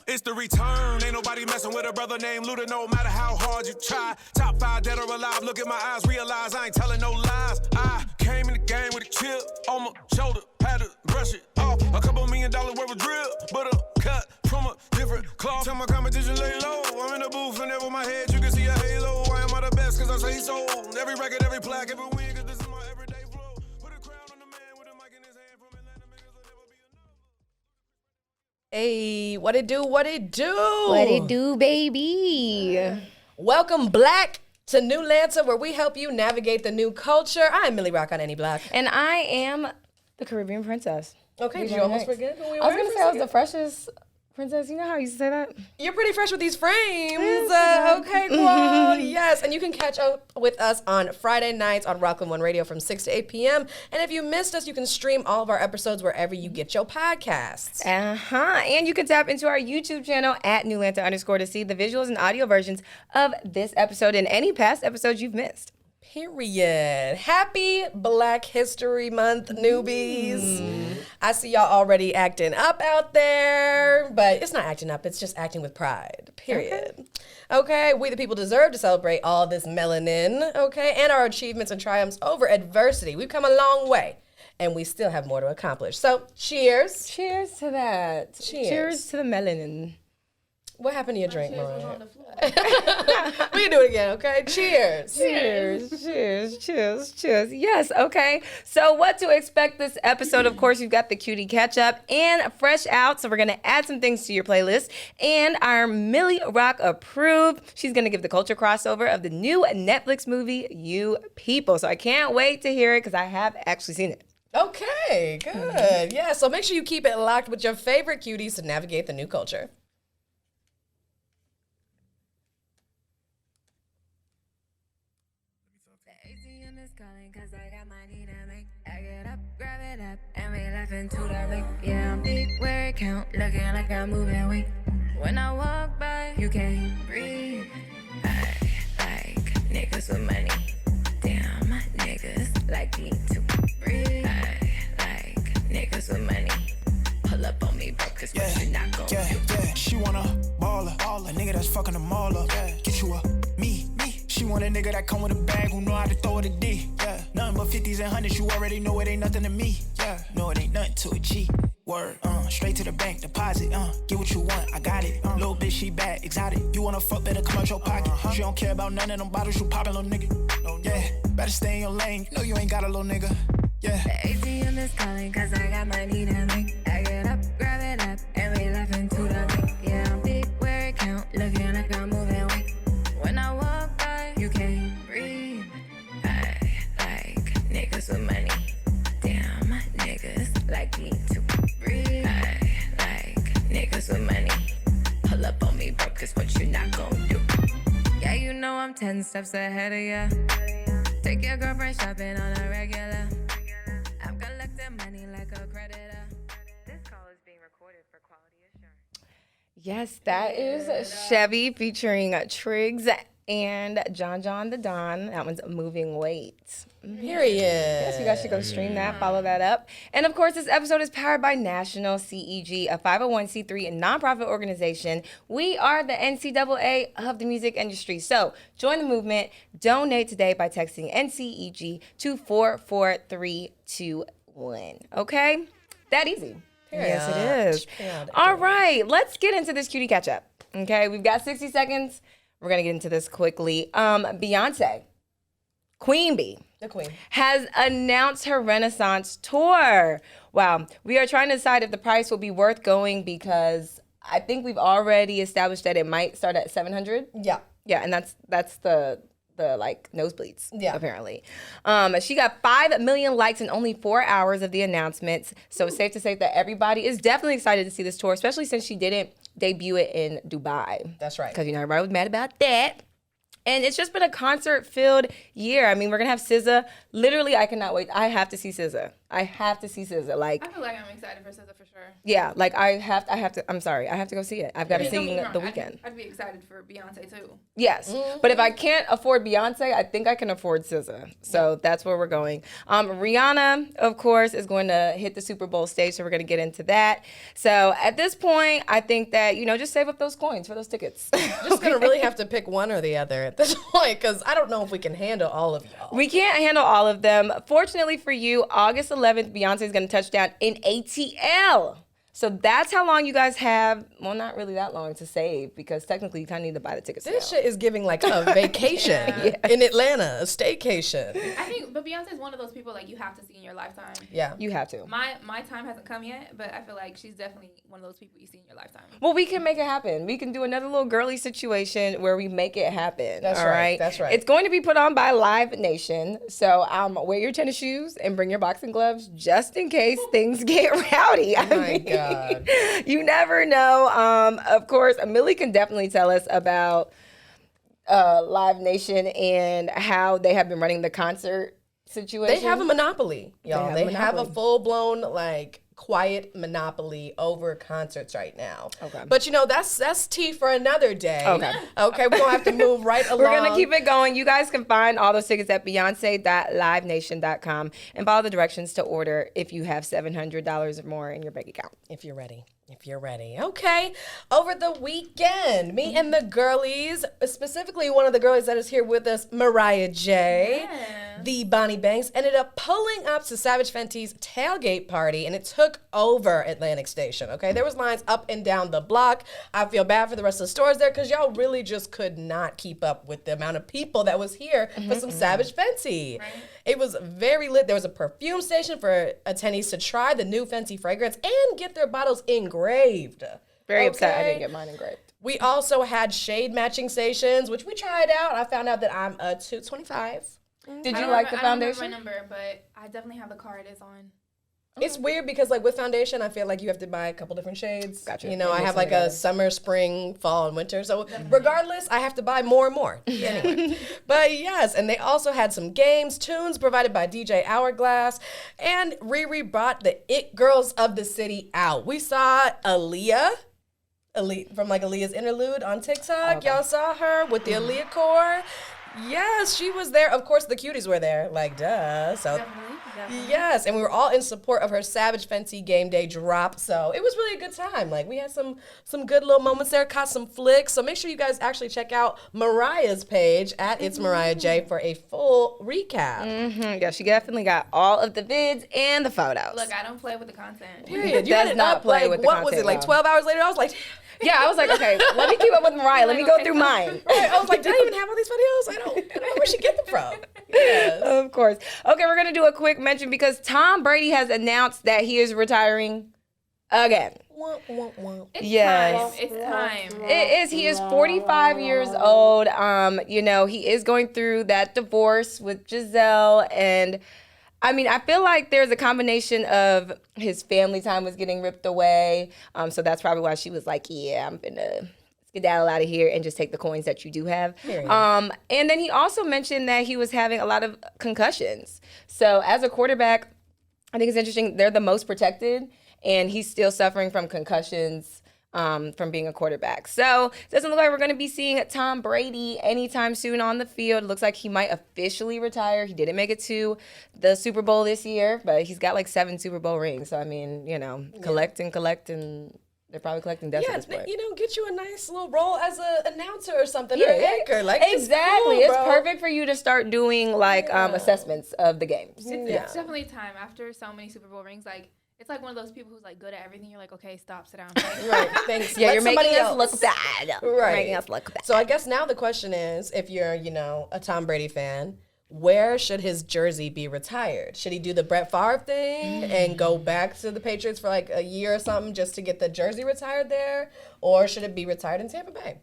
It's the return. Ain't nobody messing with a brother named Luda, no matter how hard you try. Top 5 dead or alive. Look at my eyes, realize I ain't telling no lies. I came in the game with a chip on my shoulder, had to brush it off. A couple $1 million worth of drip, but a cut from a different cloth. Tell my competition lay low. I'm in the booth and over my head you can see a halo. Why am I the best? Cause I say so. Every record, every plaque, every win, cause this is my everyday flow. Put a crown on the man with a mic in his hand from Atlanta, niggas will never be enough. Hey, what it do, what it do? What it do, baby? Welcome, Black, to New Lanta, where we help you navigate the new culture. I'm Millie Rock on Any Block. And I am the Caribbean princess. Okay, did you almost forget who we were? I was going to say I was the freshest princess. You know how I used to say that? You're pretty fresh with these frames. Okay, cool. Yes, and you can catch up with us on Friday nights on Rockland One Radio from 6 to 8 p.m. And if you missed us, you can stream all of our episodes wherever you get your podcasts. And you can tap into our YouTube channel at @NewLanta_ to see the visuals and audio versions of this episode and any past episodes you've missed. Period. Happy Black History Month, newbies. I see y'all already acting up out there, but it's not acting up, it's just acting with pride. Period. Okay, we the people deserve to celebrate all this melanin, okay, and our achievements and triumphs over adversity. We've come a long way, and we still have more to accomplish. So, cheers. Cheers to that. Cheers to the melanin. What happened to your drink, Mariah? We can do it again, okay? Cheers. Cheers. Yes, okay. So what to expect this episode? Of course, you've got the cutie catch up and fresh out. So we're going to add some things to your playlist. And our Millie Rock approved. She's going to give the culture crossover of the new Netflix movie, You People. So I can't wait to hear it because I have actually seen it. Okay, good. Yeah, so make sure you keep it locked with your favorite cuties to navigate the new culture. Cause I got money to make. I get up, grab it up, and we laughing to the lake. Yeah, I'm big where it count, looking like I'm moving weight. When I walk by, you can't breathe. I like niggas with money. Damn, niggas like me to breathe. I like niggas with money. Pull up on me, bro, cause what you not gon' do. Yeah, she want a baller, a nigga that's fucking them all up. Get you a me. She want a nigga that come with a bag who know how to throw it a D. Yeah, nothing but 50s and 100s, you already know it ain't nothing to me. Yeah, no, it ain't nothing to a G. Word, straight to the bank, deposit, get what you want, I got it. Little bitch, she bad, exotic. You wanna fuck, better come out your pocket. She don't care about none of them bottles, you poppin', little nigga. Yeah, better stay in your lane, you know you ain't got a little nigga. Yeah. The ATM is calling cause I got money to make. I get up, grab it up, and we laughing to the lake. Yeah, I'm big where it count, looking like I'm moving weight. When I walk by, you can't breathe. I like niggas with money. Damn, niggas like me to breathe. I like niggas with money. Pull up on me, bro, cause what you not gon' do. Yeah, you know I'm 10 steps ahead of ya. Take your girlfriend shopping on a regular. I'm collecting money like a creditor. This call is being recorded for quality assurance. Yes, that is Chevy featuring Triggs and John the Don. That one's Moving Weight. Period. Yes, you guys should go stream that, follow that up. And of course, this episode is powered by National CEG, a 501c3 nonprofit organization. We are the NCAA of the music industry. So join the movement. Donate today by texting NCEG to 44321. Okay? That easy. Yes, it is. All right, let's get into this cutie catch up. Okay, we've got 60 seconds. We're gonna get into this quickly. Beyonce, Queen Bee, the queen, has announced her Renaissance tour. Wow, we are trying to decide if the price will be worth going because I think we've already established that it might start at $700. Yeah, and that's the like nosebleeds, apparently. She got 5 million likes in only 4 hours of the announcements. So it's safe to say that everybody is definitely excited to see this tour, especially since she didn't debut it in Dubai. That's right. Because, everybody was mad about that. And it's just been a concert-filled year. I mean, we're going to have SZA. Literally, I cannot wait. I have to see SZA. I have to see SZA. Like, I feel like I'm excited for SZA for sure. yeah, like I have to. I'm sorry, I have to go see it. I've got to see it the weekend. I'd be excited for Beyonce too. Yes, but if I can't afford Beyonce, I think I can afford SZA. So that's where we're going. Rihanna, of course, is going to hit the Super Bowl stage, so we're going to get into that. So at this point, I think that, just save up those coins for those tickets. Just gonna really have to pick one or the other at this point, because I don't know if we can handle all of y'all. We can't handle all of them. Fortunately for you, August 11th, Beyonce is going to touch down in ATL. So that's how long you guys have, well, not really that long to save, because technically you kind of need to buy the tickets now. This shit is giving like a vacation in Atlanta, a staycation. I think, but Beyonce's one of those people like you have to see in your lifetime. Yeah. You have to. My time hasn't come yet, but I feel like she's definitely one of those people you see in your lifetime. Well, we can make it happen. We can do another little girly situation where we make it happen. That's all right. That's right. It's going to be put on by Live Nation. So wear your tennis shoes and bring your boxing gloves just in case things get rowdy. Oh my God. You never know. Of course, Millie can definitely tell us about Live Nation and how they have been running the concert situation. They have a monopoly, y'all. They They have a full-blown, like, quiet monopoly over concerts right now. Okay. But, that's tea for another day. Okay. Okay, we're going to have to move right along. We're going to keep it going. You guys can find all those tickets at Beyonce.livenation.com and follow the directions to order if you have $700 or more in your bank account. If you're ready. Okay. Over the weekend, me and the girlies, specifically one of the girlies that is here with us, Mariah Jae, the Bonnie Banks, ended up pulling up to Savage Fenty's tailgate party, and it took over Atlantic Station, okay? There was lines up and down the block. I feel bad for the rest of the stores there because y'all really just could not keep up with the amount of people that was here for some Savage Fenty. Right. It was very lit. There was a perfume station for attendees to try the new Fenty fragrance and get their bottles engraved. Very upset I didn't get mine engraved. We also had shade matching stations, which we tried out. I found out that I'm a 225. Did you like the foundation? I don't remember my number, but I definitely have the card it's on. It's weird because, like, with foundation, I feel like you have to buy a couple different shades. Gotcha. I have, like, a summer, spring, fall, and winter. So, regardless, I have to buy more and more. Anyway. But, yes, and they also had some games, tunes provided by DJ Hourglass, and Riri brought the It Girls of the City out. We saw Aaliyah from, like, Aaliyah's Interlude on TikTok. Okay. Y'all saw her with the Aaliyah core. Yes, she was there. Of course, the cuties were there. Like, duh. So, definitely. Yes, and we were all in support of her Savage Fenty game day drop. So it was really a good time. Like, we had some good little moments there, caught some flicks. So make sure you guys actually check out Mariah's page at It's Mariah Jae for a full recap. Mm-hmm. Yeah, she definitely got all of the vids and the photos. Look, I don't play with the content. Period. You did not play with the content. What was it, like 12 hours later? I was like... Yeah, I was like, okay, let me keep up with Mariah. Let me go through mine. Right. I was like, did I even have all these videos? I don't know where she get them from. Yes. Of course. Okay, we're going to do a quick mention because Tom Brady has announced that he is retiring again. It's time. It is. He is 45 years old. He is going through that divorce with Giselle, and I mean, I feel like there's a combination of his family time was getting ripped away. So that's probably why she was like, yeah, I'm finna skedaddle out of here and just take the coins that you do have. And then he also mentioned that he was having a lot of concussions. So as a quarterback, I think it's interesting. They're the most protected, and he's still suffering from concussions from being a quarterback. So it doesn't look like we're going to be seeing Tom Brady anytime soon on the field. It looks like he might officially retire. He didn't make it to the Super Bowl this year, but he's got like 7 Super Bowl rings. So, I mean, collect, and they're probably collecting debts at this point. Get you a nice little role as an announcer or something, or an anchor. Like, exactly. It's perfect for you to start doing, like, assessments of the games. It's definitely time. After so many Super Bowl rings, like, it's like one of those people who's like good at everything. You're like, okay, stop, sit down. Right, thanks. Yeah, you're making us look bad. Right. Making us look bad. So I guess now the question is, if you're, a Tom Brady fan, where should his jersey be retired? Should he do the Brett Favre thing and go back to the Patriots for like a year or something just to get the jersey retired there? Or should it be retired in Tampa Bay?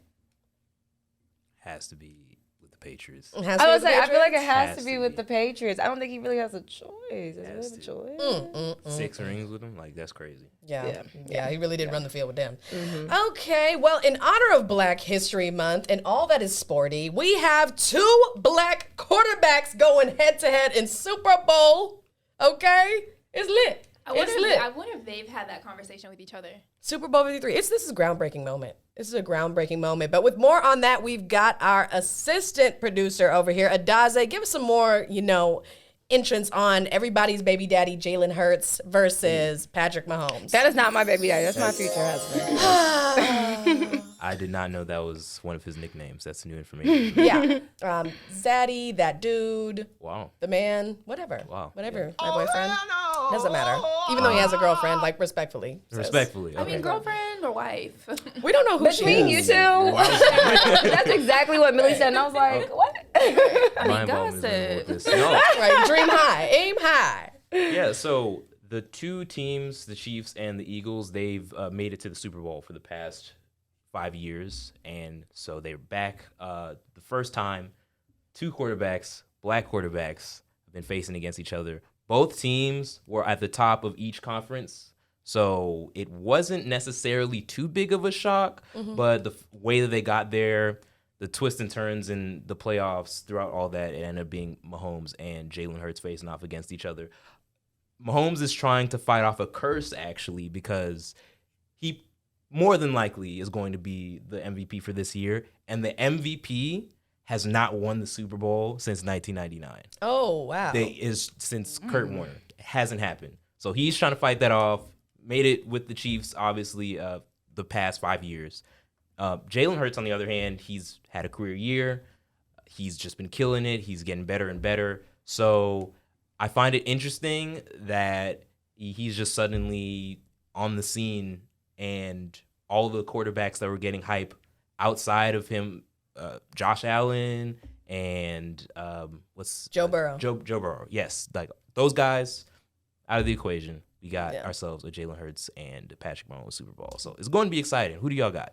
Has to be with the Patriots. I feel like it has to be with the Patriots. I don't think he really has a choice. Is it really a choice? 6 rings with him? Like, that's crazy. Yeah, he really did run the field with them. Mm-hmm. Okay, well, in honor of Black History Month and all that is sporty, we have 2 black quarterbacks going head-to-head in Super Bowl, okay? It's lit. I wonder It's if they've had that conversation with each other. Super Bowl 53. This is a groundbreaking moment. This is a groundbreaking moment. But with more on that, we've got our assistant producer over here, Adaze. Give us some more, entrance on everybody's baby daddy, Jalen Hurts versus Patrick Mahomes. That is not my baby daddy. That's my future husband. I did not know that was one of his nicknames. That's new information. Yeah. Zaddy, that dude, Wow. the man, whatever. Wow. Whatever. My boyfriend. Doesn't matter. Even though he has a girlfriend, respectfully. Respectfully. I mean, okay. girlfriend or wife. We don't know who she Between is. you two, that's exactly what Millie said, and I was like, what? My involvement is minimal with this. No. Right. Dream high. Aim high. Yeah, so the two teams, the Chiefs and the Eagles, they've made it to the Super Bowl for the past 5 years, and so they're back. The first time, two quarterbacks, black quarterbacks, have been facing against each other. Both teams were at the top of each conference, so it wasn't necessarily too big of a shock, but the way that they got there, the twists and turns in the playoffs throughout all that, it ended up being Mahomes and Jalen Hurts facing off against each other. Mahomes is trying to fight off a curse, actually, because he more than likely is going to be the MVP for this year, and the MVP has not won the Super Bowl since 1999. Oh, wow. Since Kurt Warner. It hasn't happened. So he's trying to fight that off. Made it with the Chiefs, obviously, the past 5 years. Jalen Hurts, on the other hand, he's had a career year. He's just been killing it. He's getting better and better. So I find it interesting that he's just suddenly on the scene, and all the quarterbacks that were getting hype outside of him, Josh Allen and Joe Burrow. Joe Burrow. Yes, like those guys out of the equation. We got ourselves a Jalen Hurts and Patrick Mahomes Super Bowl. So it's going to be exciting. Who do y'all got?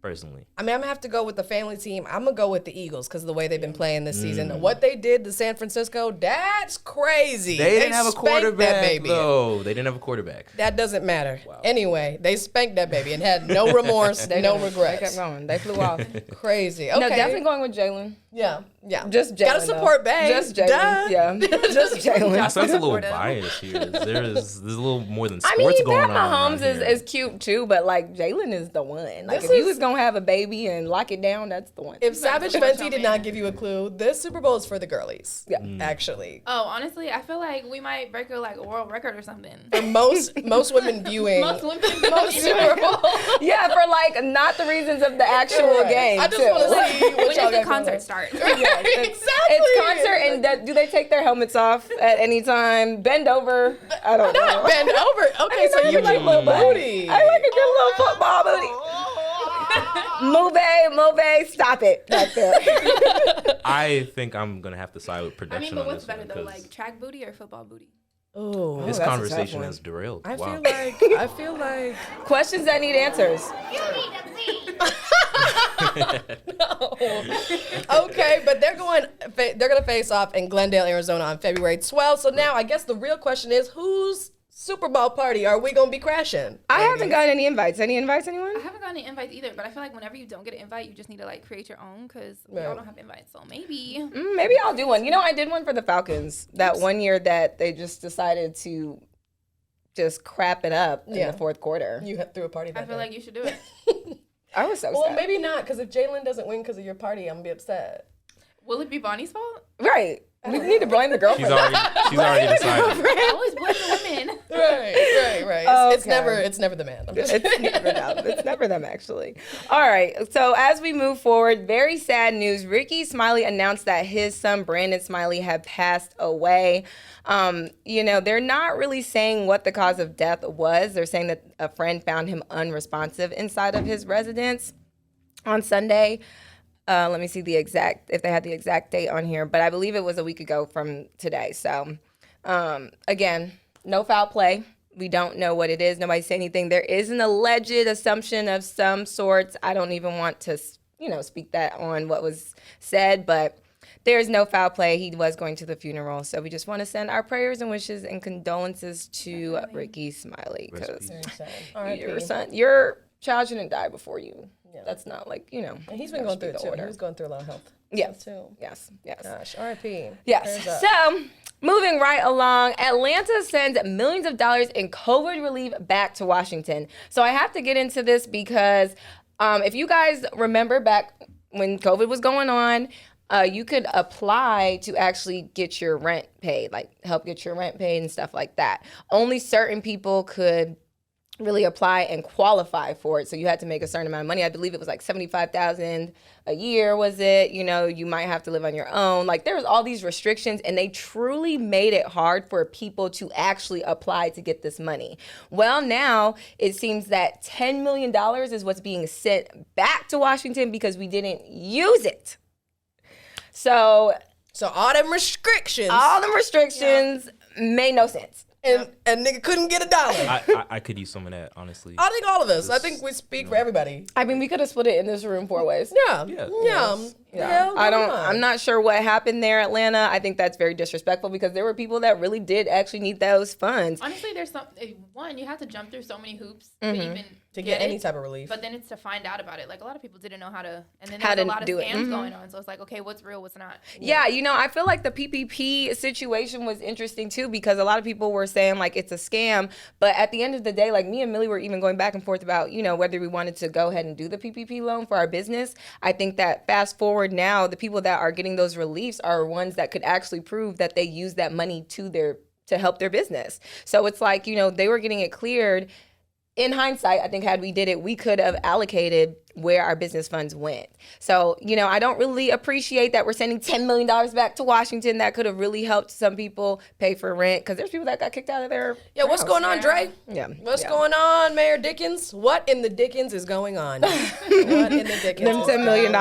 Personally, I mean, I'm gonna have to go with the family team. I'm gonna go with the Eagles because of the way they've been playing this season. What they did to San Francisco, that's crazy. they didn't have a spanked quarterback, that baby. though. They didn't have a quarterback. That doesn't matter. Anyway, they spanked that baby and had no remorse, no They kept regrets. going. They flew off. Crazy. Okay. No, definitely going with Jalen. Yeah. Just Jalen. Gotta support Bay. Just Jalen. Duh. Yeah. Just Jalen. I sense a little supportive. bias here. There's a little more than I sports mean, going Pat on. Mahomes around here. is cute too, but like Jalen is the one. Like This if you is- was gonna have a baby and lock it down, that's the one. If Savage support Fenty your did man. not give you a clue, this Super Bowl is for the girlies. Yeah. Actually. Oh, honestly, I feel like we might break a world record or something. For most women viewing Most women Super Bowl. Yeah, for like not the reasons of the actual Right. game. I just too. want to see what When y'all does the got concert going. start? Exactly. It's concert, and do they take their helmets off at any time? Bend over. I don't know. Bend over. Okay, so you like little booty. I like a good little football booty. Move, stop it right there. I think I'm gonna have to side with I production mean, but on what's this better one, though, 'cause like track booty or football booty? Ooh. this that's a tough conversation one. has derailed. I Wow. feel like Questions that need answers. okay, but they're gonna face off in Glendale, Arizona on February 12th. So now I guess the real question is, whose Super Bowl party are we gonna be crashing? I haven't gotten any invites. Any invites, anyone? I haven't gotten any invites either, but I feel like whenever you don't get an invite, you just need to like create your own because we Right. all don't have invites. So maybe. Maybe I'll do one. You know, I did one for the Falcons that one year that they just decided to just crap it up in Yeah. the fourth quarter. You threw a party that I feel day. like you should do it. I was so Well, sad. maybe not, because if Jalen doesn't win because of your party, I'm gonna be upset. Will it be Bonnie's fault? Right. We need to blame the girlfriend. She's already decided. I always blame the women. Right. It's Okay. never the man. I'm just It's never them. It's never them, actually. All right. So as we move forward, very sad news. Ricky Smiley announced that his son, Brandon Smiley, had passed away. They're not really saying what the cause of death was. They're saying that a friend found him unresponsive inside of his residence on Sunday. Let me see if they had the exact date on here, but I believe it was a week ago from today. So, again, no foul play. We don't know what it is. Nobody said anything. There is an alleged assumption of some sorts. I don't even want to, speak that on what was said, but there's no foul play. He was going to the funeral. So we just want to send our prayers and wishes and condolences to Ricky Smiley. Because your child shouldn't die before you. Yeah. That's not like, And he's been going through it too. He was going through a lot of health. Yes. Too. Yes. Gosh, R.I.P. Yes. So Moving right along, Atlanta sends millions of dollars in COVID relief back to Washington. So I have to get into this because if you guys remember back when COVID was going on, you could apply to actually get your rent paid, like help get your rent paid and stuff like that. Only certain people could really apply and qualify for it. So you had to make a certain amount of money. I believe it was like $75,000 a year, was it? You know, you might have to live on your own. Like there was all these restrictions and they truly made it hard for people to actually apply to get this money. Well, now it seems that $10 million is what's being sent back to Washington because we didn't use it. So all them restrictions. Made no sense. And nigga couldn't get $1. I could use some of that, honestly. I think all of us. I think we speak for everybody. I mean, we could have split it in this room 4 ways. Yeah. I'm not sure what happened there, Atlanta. I think that's very disrespectful because there were people that really did actually need those funds. Honestly, there's you have to jump through so many hoops to get any type of relief. But then it's to find out about it. Like a lot of people didn't know how to, and then How there's to a lot of do it. scams going on. So it's like, okay, what's real, what's not? Yeah, I feel like the PPP situation was interesting too because a lot of people were saying like it's a scam, but at the end of the day, like me and Millie were even going back and forth about, whether we wanted to go ahead and do the PPP loan for our business. I think that fast forward now, the people that are getting those reliefs are ones that could actually prove that they use that money to help their business. So it's like, they were getting it cleared. In hindsight, I think had we did it, we could have allocated where our business funds went. So, I don't really appreciate that we're sending $10 million back to Washington. That could have really helped some people pay for rent because there's people that got kicked out of their what's going on, Dre? Yeah. What's going on, Mayor Dickens? What in the Dickens is going on? What in the Dickens? Them $10 million.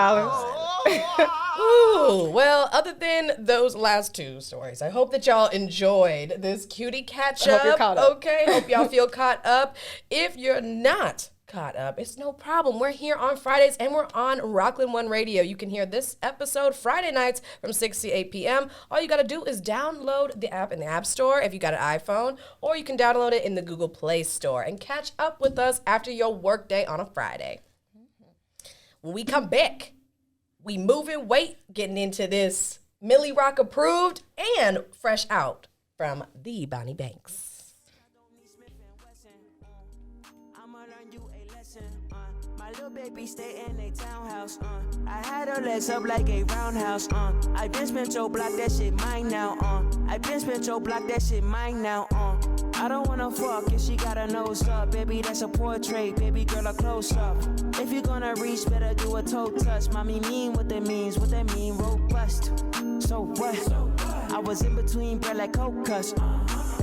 Ooh, well, other than those last two stories, I hope that y'all enjoyed this cutie catch up. I hope you're caught up. Okay, hope y'all feel caught up. If you're not caught up, it's no problem. We're here on Fridays and we're on Rockland One Radio. You can hear this episode Friday nights from 6 to 8 p.m. All you got to do is download the app in the App Store if you got an iPhone, or you can download it in the Google Play Store and catch up with us after your workday on a Friday. When we come back, we moving weight, getting into this Millie Rock approved and fresh out from the Bonnie Banks. I'ma learn you a lesson. My little baby stay in a townhouse. I had her legs up like a roundhouse. I been spent your block, that shit mine now. I been spent your block, that shit mine now. I don't wanna fuck if she got a nose up. Baby, that's a portrait. Baby girl, a close up. If you gonna reach, better do a toe touch. Mommy mean what that means, robust. So what? I was in between bread like coke cuss.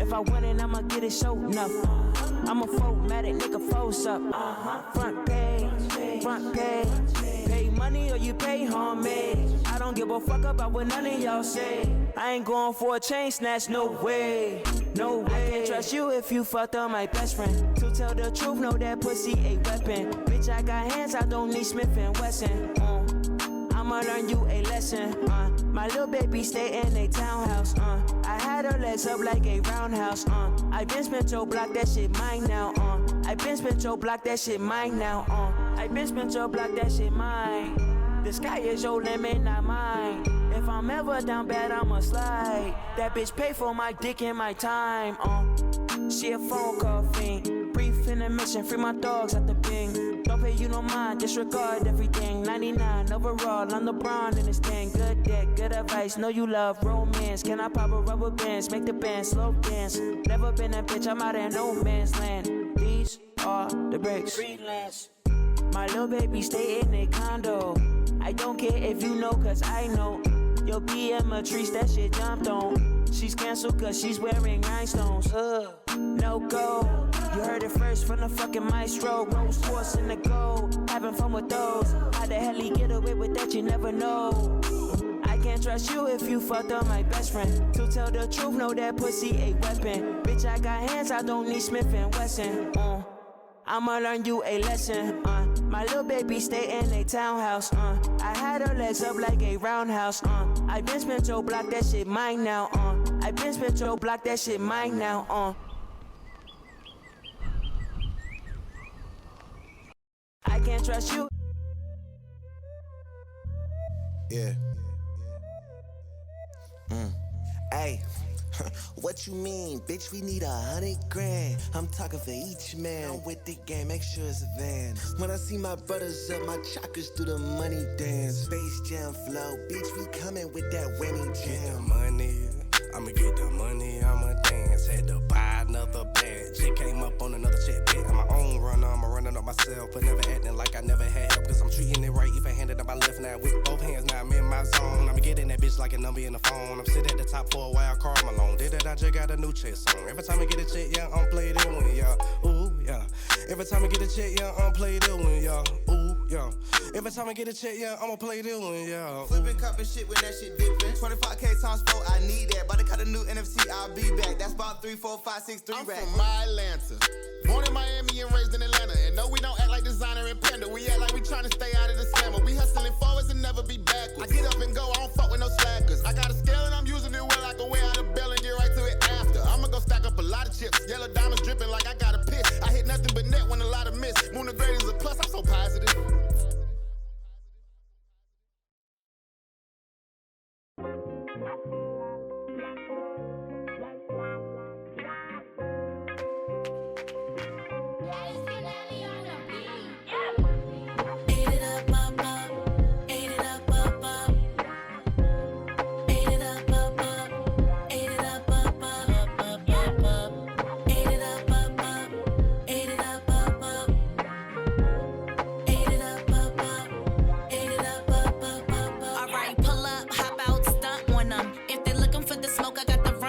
If I win it, I'ma get it show enough. I'm a folk-matic, nigga, force up. Front page. Pay money or you pay homemade. I don't give a fuck about what none of y'all say. I ain't going for a chain snatch, no way. I can't trust you if you fucked up my best friend. To tell the truth, know that pussy a weapon. Bitch, I got hands, I don't need Smith & Wesson. I'ma learn you a lesson. My little baby stay in a townhouse. I had her legs up like a roundhouse. I been spent your block, that shit mine now. I been spent your block, that shit mine now. I been spent your block, that shit mine. The sky is your limit, not mine. If I'm ever down bad, I'ma slide. That bitch pay for my dick and my time. She a phone call fiend. Brief in the mission, free my dogs at the Bing. Don't pay you no mind, disregard everything. 99 overall, I'm LeBron in this thing. Good dick, good advice, know you love romance. Can I pop a rubber bands, make the band slow dance? Never been a bitch, I'm out in no man's land. These are the breaks. Freelance. My little baby stay in a condo. I don't care if you know, cause I know. Yo, BM Matrice, that shit jumped on. She's canceled cause she's wearing rhinestones. No go. You heard it first from the fucking maestro. Rose quartz in the gold. Having fun with those. How the hell he get away with that, you never know. I can't trust you if you fucked up my best friend. To tell the truth, know that pussy a weapon. Bitch, I got hands, I don't need Smith & Wesson. I'ma learn you a lesson. My little baby stay in a townhouse. I had her legs up like a roundhouse. I been spent your block, that shit mine now. I been spent your block, that shit mine now. I can't trust you. Yeah. Hey. What you mean, bitch? We need 100 grand. I'm talking for each man. I'm with the game, make sure it's a van. When I see my brothers up, my chakras do the money dance. Space Jam flow, bitch, we coming with that whammy jam. Get the money, I'ma get the money, I'ma dance. Had to buy another bag. Chick came up on another chick, bet. I'm my own runner, I'ma run it up myself. But never acting like I never had help. Cause I'm treating it right, if I hand it up my left now. With both hands, now I'm in my zone. I'ma get in that bitch like a number in the phone. I'm sitting at the top for a while, Carl Malone. Did it, I just got a new check song. Every time I get a check, yeah, I'm play it win, yeah. Ooh, yeah. Every time I get a check, yeah, I'm play it win, yeah. Ooh, yeah. Every time I get a check, yeah, I'ma play it win, yeah. Flipping cup and shit when that shit dipping. 25K times 4, I need that. About to cut a new NFC, I'll be back. That's about 3, 4, 5, 6, 3 I'm racks. from my Atlanta. Born in Miami and raised in Atlanta. And no, we don't act like designer and panda. We act like we trying to stay out of the slammer. We hustling forwards and never be backwards. I get up and go, I don't fuck with no slackers. I got a scale and I'm using it well. I can wear out a bell and get right to it after. I'ma go stack up a lot of chips. Yellow diamonds dripping like I got a piss. I hit nothing but net when a lot of miss. Moon the grade is a plus, I'm so positive.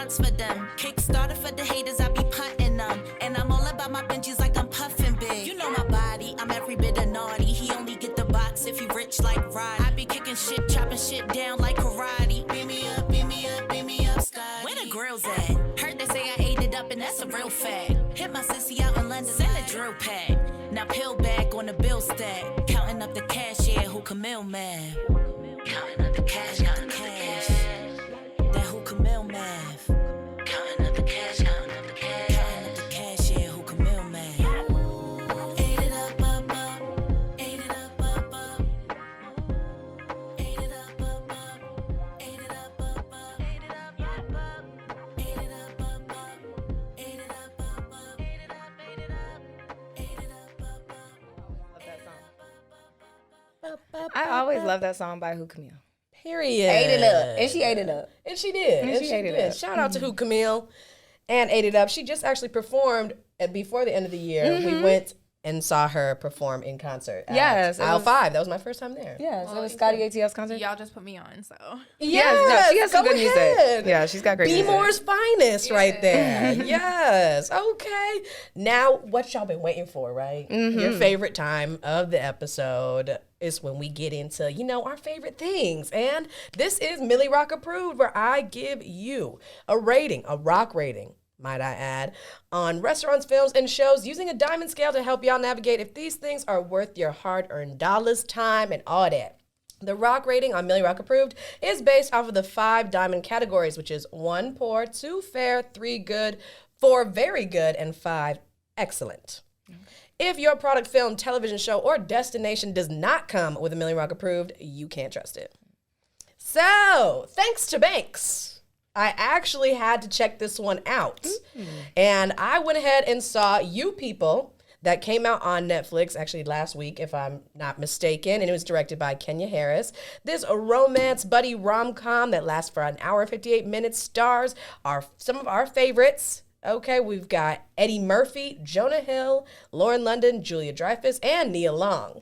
For them, Kickstarter for the haters, I be punting them, and I'm all about my benches like I'm puffing big. You know my body, I'm every bit of naughty. He only get the box if he rich like Roddy. I be kicking shit, chopping shit down like karate. Beam me up, beam me up, beam me up, Scotty. Where the grills at? Heard they say I ate it up, and that's a real fact. Hit my sissy out in London, send a drill pack. Now pill back on the bill stack, counting up the cash, yeah, who Camille math? Counting up the cash, counting up the cash. That who Camille math? Counting up the cash, counting up the cash. Counting up the cash, yeah, who Camille math? Ate it up, up, up. Ate it up, up, up. Ate it up, up, up. Ate it up, up, up. Ate it up, up, up. Ate it up, up, up. Ate it up, up, up. Ate it up, ate it up. Ate it up, up, up. I always love that song by Who Camille. Period. Ate it up. And she ate it up. And she did. And she ate it up. Shout out to Who Camille and Ate It Up. She just actually performed before the end of the year. We went and saw her perform in concert. Yes. Aisle 5. That was my first time there. Yes, it was Scotty ATL's concert. Y'all just put me on, so. Yes, no, she has some go good music. ahead. Yeah, she's got great music. B-More's finest right there. Yes. Okay. Now, what y'all been waiting for, right? Your favorite time of the episode is when we get into, our favorite things. And this is Millie Rock Approved, where I give you a rating, a rock rating, might I add, on restaurants, films, and shows using a diamond scale to help y'all navigate if these things are worth your hard-earned dollars, time, and all that. The rock rating on Millie Rock Approved is based off of the 5 diamond categories, which is 1 poor, 2 fair, 3 good, 4 very good, and 5 excellent. If your product, film, television show, or destination does not come with a Millie Rock Approved, you can't trust it. So, thanks to Banks, I actually had to check this one out. And I went ahead and saw You People, that came out on Netflix actually last week, if I'm not mistaken, and it was directed by Kenya Harris. This romance buddy rom-com that lasts for an hour and 58 minutes stars some of our favorites. Okay, we've got Eddie Murphy, Jonah Hill, Lauren London, Julia Dreyfus, and Nia Long.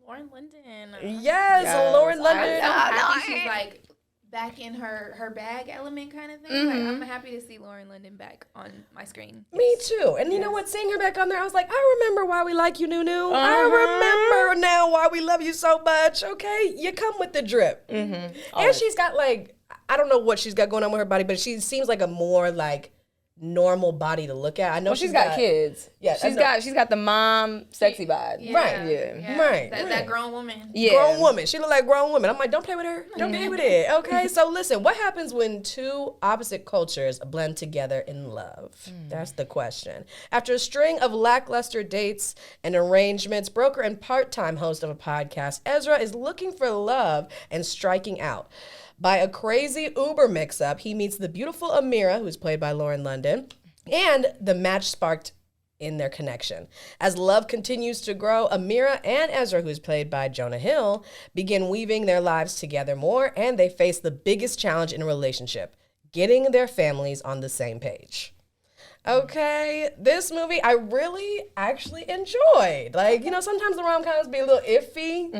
Lauren London. Yes. Lauren London. I think she's like back in her bag element kind of thing. Like, I'm happy to see Lauren London back on my screen. Me too. And you know what? Seeing her back on there, I was like, I remember why we like you, Nunu. I remember now why we love you so much. Okay, you come with the drip. And she's got I don't know what she's got going on with her body, but she seems like a more normal body to look at. I know she's got kids. Yeah, she's got the mom sexy vibe. Yeah, right. Yeah. Right. That grown woman. Yeah. Grown woman. She look like grown woman. I'm like, don't play with her. Don't play with it. Okay. So listen, what happens when 2 opposite cultures blend together in love? That's the question. After a string of lackluster dates and arrangements, broker and part-time host of a podcast, Ezra is looking for love and striking out. By a crazy Uber mix-up, he meets the beautiful Amira, who's played by Lauren London, and the match sparked in their connection. As love continues to grow, Amira and Ezra, who's played by Jonah Hill, begin weaving their lives together more, and they face the biggest challenge in a relationship, getting their families on the same page. Okay, this movie I really actually enjoyed. Like, sometimes the rom-coms be a little iffy,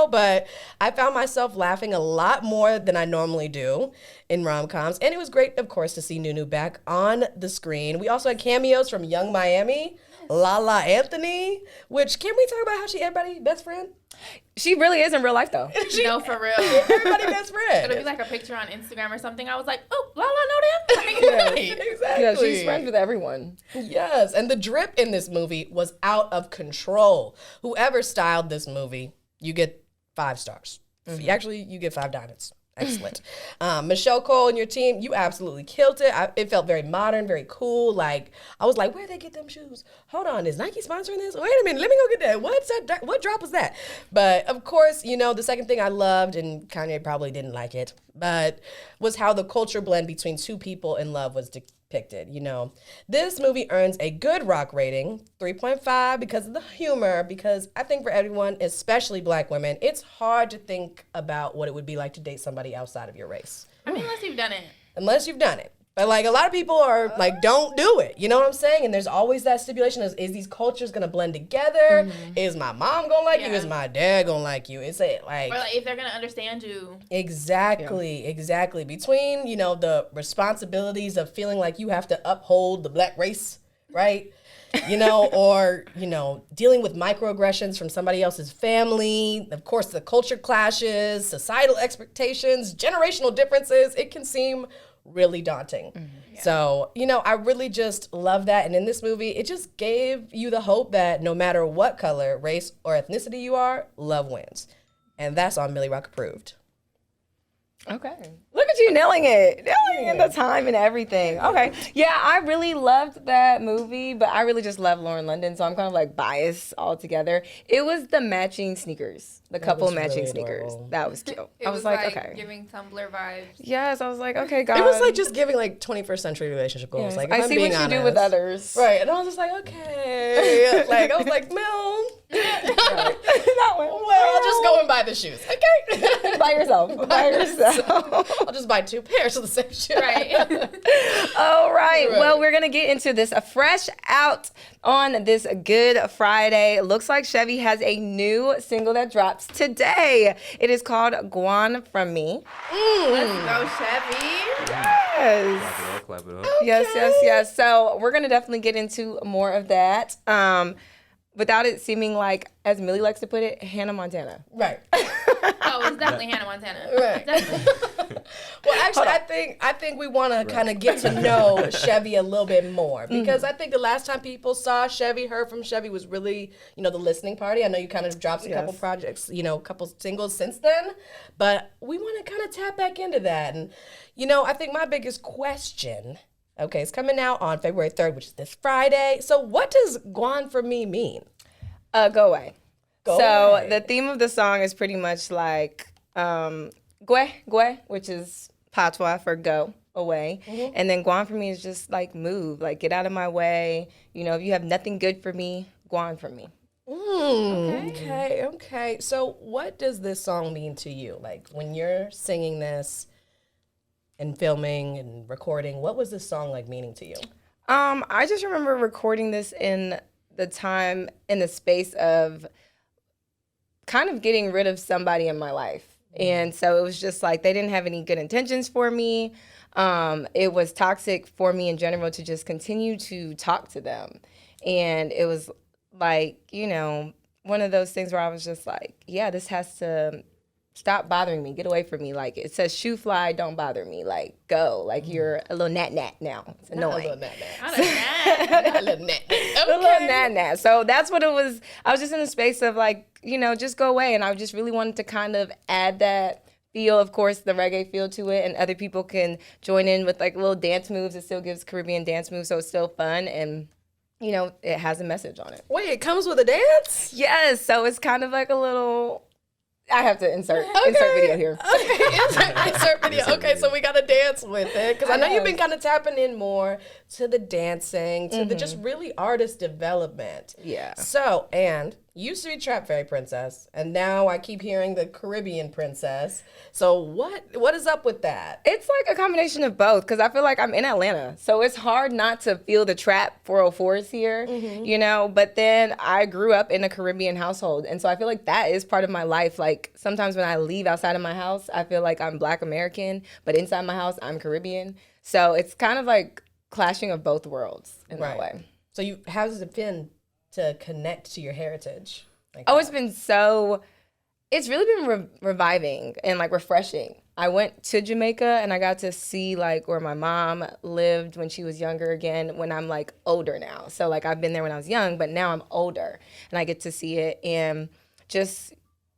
but I found myself laughing a lot more than I normally do in rom-coms. And it was great, of course, to see Nunu back on the screen. We also had cameos from Young Miami, Lala Anthony, which, can we talk about how she everybody's best friend? She really is in real life, though. No, for real. Everybody's best friend. It'll be like a picture on Instagram or something. I was like, oh, Lala know them? Right, exactly. Yeah, she's friends with everyone. Yes, and the drip in this movie was out of control. Whoever styled this movie, you get 5 stars. Actually, you get 5 diamonds. Excellent. Michelle Cole and your team, you absolutely killed it. It felt very modern, very cool. Like, I was like, where'd they get them shoes? Hold on, is Nike sponsoring this? Wait a minute, let me go get that. What's that? What drop was that? But of course, the second thing I loved, and Kanye probably didn't like it, but was how the culture blend between two people in love was depicted. This movie earns a good rock rating, 3.5, because of the humor, because I think for everyone, especially Black women, it's hard to think about what it would be like to date somebody outside of your race. I mean, unless you've done it. But like a lot of people are like, don't do it. You know what I'm saying? And there's always that stipulation is these cultures gonna blend together? Is my mom gonna like you? Is my dad gonna like you? It's like, or like if they're gonna understand you. Exactly. Between, the responsibilities of feeling like you have to uphold the Black race, right? Or, dealing with microaggressions from somebody else's family, of course, the culture clashes, societal expectations, generational differences, it can seem really daunting. So, I really just love that. And in this movie, it just gave you the hope that no matter what color, race, or ethnicity you are, love wins. And that's on Millie Rock approved. Okay. Look at you nailing it. Nailing the time and everything. Okay. Yeah, I really loved that movie, but I really just love Lauren London, so I'm kind of like biased altogether. It was the matching sneakers, the couple matching sneakers. That was cute. It I was like, okay. Giving Tumblr vibes. Yes, I was like, okay, God. It was like just giving like 21st century relationship goals. Yes. Like, I see what you do with others. Right. And I was just like, okay. I was like, Mel. That one. Well, I'll just go and buy the shoes. Okay. By yourself. By yourself. I'll just buy 2 pairs of the same shoe. Right. All right. Well, we're going to get into this fresh out on this Good Friday. Looks like Chevy has a new single that drops today. It is called Gwan From Mi. Let's go, Chevy. Yes. Clap it up. Okay. Yes. So we're going to definitely get into more of that. Without it seeming like, as Millie likes to put it, Hannah Montana. Right. Oh, it's definitely Hannah Montana. Right. Well, actually, I think we want to kind of get to know Chevy a little bit more, because I think the last time people saw Chevy, heard from Chevy, was really, the listening party. I know you kind of dropped a couple projects, a couple singles since then, but we want to kind of tap back into that. And, I think my biggest question, okay, it's coming out on February 3rd, which is this Friday. So what does Gwan From Mi mean? Go away. Go away. The theme of the song is pretty much like gwe, which is patois for go away. And then Gwan From Mi is just like move, like get out of my way. If you have nothing good for me, Gwan From Mi. Okay. So what does this song mean to you? Like when you're singing this and filming and recording, what was this song like meaning to you? I just remember recording this in the space of kind of getting rid of somebody in my life. And so it was just like they didn't have any good intentions for me. It was toxic for me in general to just continue to talk to them. And it was like, one of those things where I was just like, yeah, this has to stop bothering me. Get away from me. Like, it says, shoe fly, don't bother me. Like, go. Like, you're a little nat now. It's annoying. Not a little nat. A little nat. So that's what it was. I was just in a space of like, just go away. And I just really wanted to kind of add that feel, of course, the reggae feel to it. And other people can join in with like little dance moves. It still gives Caribbean dance moves. So it's still fun. And it has a message on it. Wait, it comes with a dance? Yes. So it's kind of like a little... I have to insert video here. Okay, insert video. Okay, so we got to dance with it. Because I know you've been kind of tapping in more to the dancing, to the just really artist development. Yeah. So, and you used to be Trap Fairy Princess, and now I keep hearing the Caribbean Princess. So what is up with that? It's like a combination of both, because I feel like I'm in Atlanta, so it's hard not to feel the trap 404s here, you know, but then I grew up in a Caribbean household, and so I feel like that is part of my life. Like, sometimes when I leave outside of my house, I feel like I'm Black American, but inside my house, I'm Caribbean. So it's kind of like clashing of both worlds in that way. So how does it been to connect to your heritage? It's really been reviving and like refreshing. I went to Jamaica and I got to see like where my mom lived when she was younger again, when I'm like older now. So like I've been there when I was young, but now I'm older and I get to see it, and just,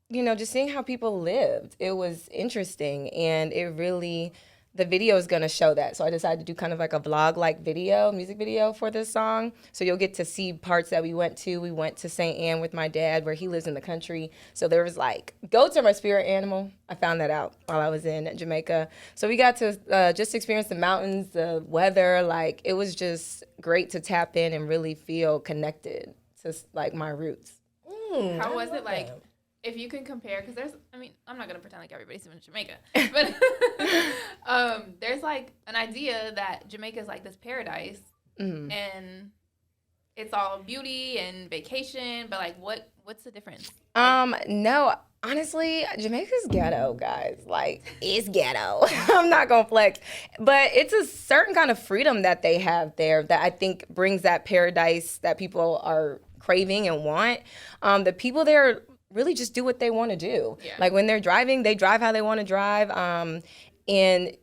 you know, just seeing how people lived. It was interesting, and it really, the video is going to show that. So I decided to do kind of like a vlog-like music video for this song. So you'll get to see parts that we went to. We went to St. Ann with my dad, where he lives in the country. So there was like, goats are my spirit animal. I found that out while I was in Jamaica. So we got to just experience the mountains, the weather. Like, it was just great to tap in and really feel connected to like my roots. How was it like? If you can compare, because I'm not going to pretend like everybody's in Jamaica, but there's like an idea that Jamaica is like this paradise, and it's all beauty and vacation, but like what's the difference? No, honestly, Jamaica's ghetto, guys. Like, it's ghetto. I'm not going to flex. But it's a certain kind of freedom that they have there that I think brings that paradise that people are craving and want. The people there really just do what they want to do. Yeah. Like, when they're driving, they drive how they want to drive. And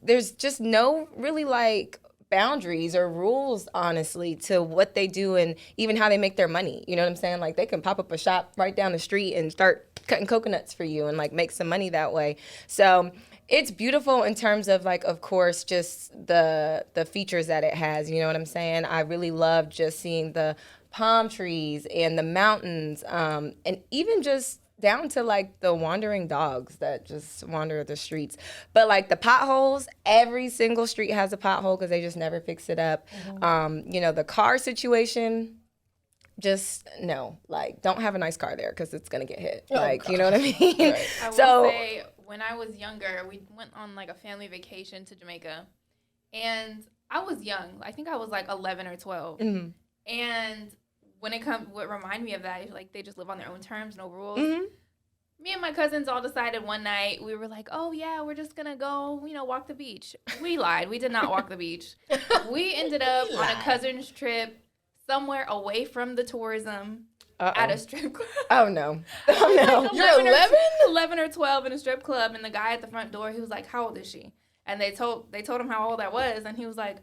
there's just no really like boundaries or rules, honestly, to what they do and even how they make their money. You know what I'm saying? Like, they can pop up a shop right down the street and start cutting coconuts for you and like make some money that way. So it's beautiful in terms of like, of course, just the features that it has. You know what I'm saying? I really love just seeing the palm trees and the mountains, and even just down to like the wandering dogs that just wander the streets. But like the potholes, every single street has a pothole because they just never fix it up. You know, the car situation, just no, like, don't have a nice car there because it's gonna get hit. You know what I mean? Right. I will say, when I was younger, we went on like a family vacation to Jamaica, and I was young. I think I was like 11 or 12. And what reminded me of that is like they just live on their own terms, no rules. Me and my cousins all decided one night, we were like, oh yeah, we're just gonna go, you know, walk the beach. We lied. We did not walk the beach. We ended up on a cousin's trip somewhere away from the tourism at a strip club. Oh no. Oh no. You're 11? 11 or 12 in a strip club, and the guy at the front door, he was like, how old is she? And they told him how old I was, and he was like,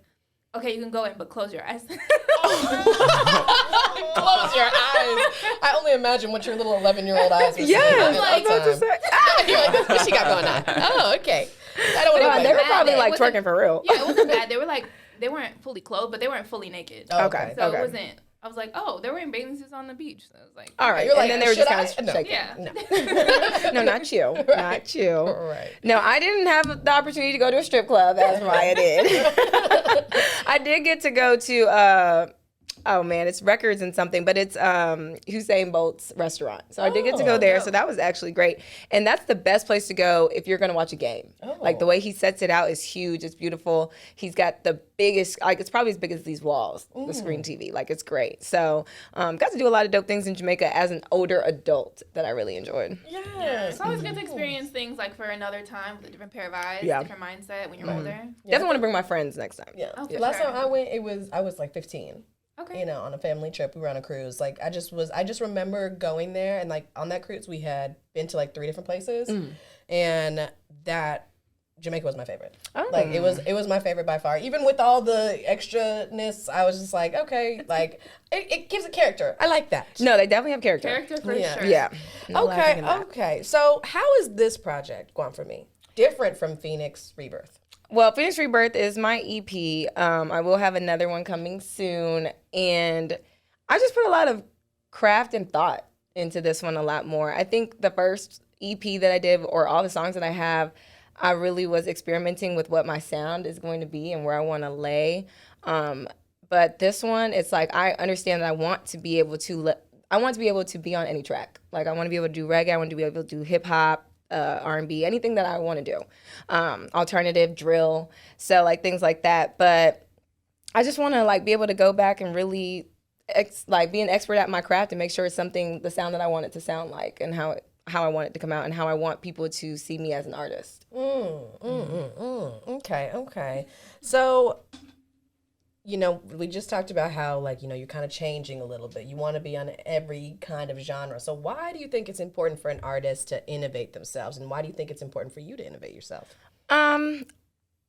okay, you can go in, but close your eyes. Close your eyes. I only imagine what your little 11-year-old eyes were seeing. I'm like, about to say. You're like, what she got going on? Oh, okay. I don't want to. They were probably like twerking for real. Yeah, it wasn't bad. They were like, they weren't fully clothed, but they weren't fully naked. Okay. So it wasn't. I was like, oh, they're wearing bathing suits on the beach. So I was like, all right. You're like, and then they were just kind of shaking. Yeah. No, not you. Right. Not you. Right. No, I didn't have the opportunity to go to a strip club, as Mariah did. I did get to go to, oh man, it's Records and something, but it's Usain Bolt's restaurant. So I did get to go there. So that was actually great. And that's the best place to go if you're going to watch a game. Like, the way he sets it out is huge. It's beautiful. He's got the biggest, like, it's probably as big as these walls, the screen TV. Like, it's great. So got to do a lot of dope things in Jamaica as an older adult that I really enjoyed. Yeah. It's always good to experience things like for another time with a different pair of eyes, different mindset when you're older. Definitely want to bring my friends next time. Yeah. Last time I went, I was like 15. Okay. You know, on a family trip, we were on a cruise. Like, I just remember going there, and like on that cruise, we had been to like 3 different places, and that Jamaica was my favorite. Like, it was my favorite by far. Even with all the extraness, I was just like, okay, like it gives it character. I like that. No, they definitely have character. Character for sure. Yeah. No Okay. So how is this project, Gwan From Mi, different from Phoenix Rebirth? Well, Phoenix Rebirth is my EP. I will have another one coming soon. And I just put a lot of craft and thought into this one a lot more. I think the first EP that I did, or all the songs that I have, I really was experimenting with what my sound is going to be and where I want to lay. But this one, it's like I understand that I want to be able to be on any track. Like I want to be able to do reggae, I want to be able to do hip hop, R&B, anything that I want to do, alternative, drill, so like things like that. But I just want to like be able to go back and really be an expert at my craft and make sure it's something, the sound that I want it to sound like, and how I want it to come out, and how I want people to see me as an artist. Okay. So, we just talked about how, like, you're kind of changing a little bit. You want to be on every kind of genre. So why do you think it's important for an artist to innovate themselves? And why do you think it's important for you to innovate yourself? I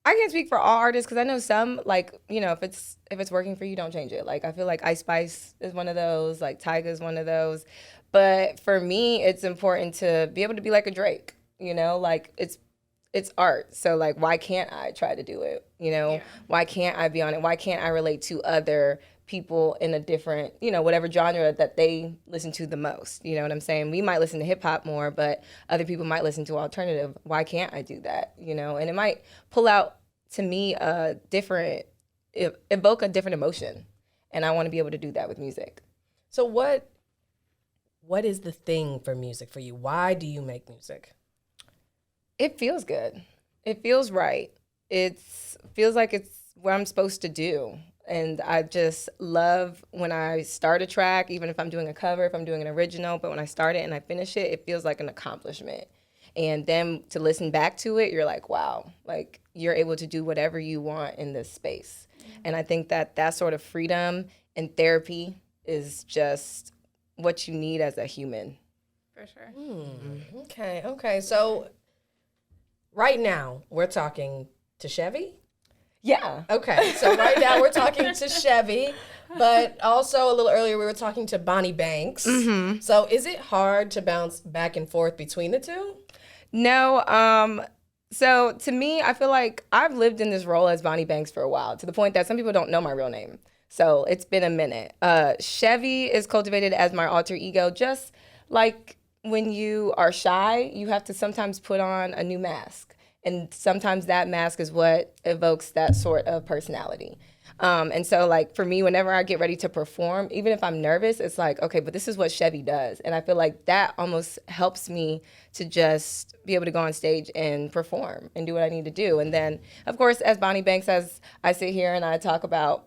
can't speak for all artists, because I know some, like, if it's working for you, don't change it. Like, I feel like Ice Spice is one of those, like Tyga is one of those. But for me, it's important to be able to be like a Drake, like it's art. So like, why can't I try to do it? Why can't I be on it? Why can't I relate to other people in a different, whatever genre that they listen to the most? You know what I'm saying? We might listen to hip hop more, but other people might listen to alternative. Why can't I do that? And it might pull out to me evoke a different emotion. And I want to be able to do that with music. So what is the thing for music for you? Why do you make music? It feels good. It feels right. It feels like it's what I'm supposed to do. And I just love when I start a track, even if I'm doing a cover, if I'm doing an original, but when I start it and I finish it, it feels like an accomplishment. And then to listen back to it, you're like, wow, like you're able to do whatever you want in this space. Mm-hmm. And I think that sort of freedom and therapy is just what you need as a human. For sure. Okay. So right now we're talking to Chevy? Yeah. Okay. So right now we're talking to Chevy, but also a little earlier we were talking to Bonnie Banks. Mm-hmm. So is it hard to bounce back and forth between the two? No. So to me, I feel like I've lived in this role as Bonnie Banks for a while, to the point that some people don't know my real name. So it's been a minute. Chevy is cultivated as my alter ego. Just like when you are shy, you have to sometimes put on a new mask. And sometimes that mask is what evokes that sort of personality. And so like for me, whenever I get ready to perform, even if I'm nervous, it's like, okay, but this is what Chevy does. And I feel like that almost helps me to just be able to go on stage and perform and do what I need to do. And then, of course, as Bonnie Banks, as I sit here and I talk about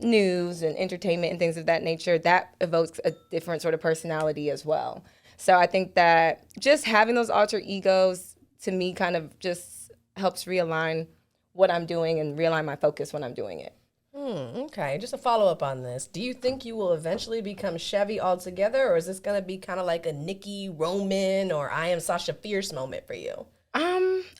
news and entertainment and things of that nature, that evokes a different sort of personality as well. So I think that just having those alter egos, to me, kind of just helps realign what I'm doing and realign my focus when I'm doing it. Okay, just a follow-up on this. Do you think you will eventually become Chevy altogether, or is this going to be kind of like a Nikki Roman or I Am Sasha Fierce moment for you?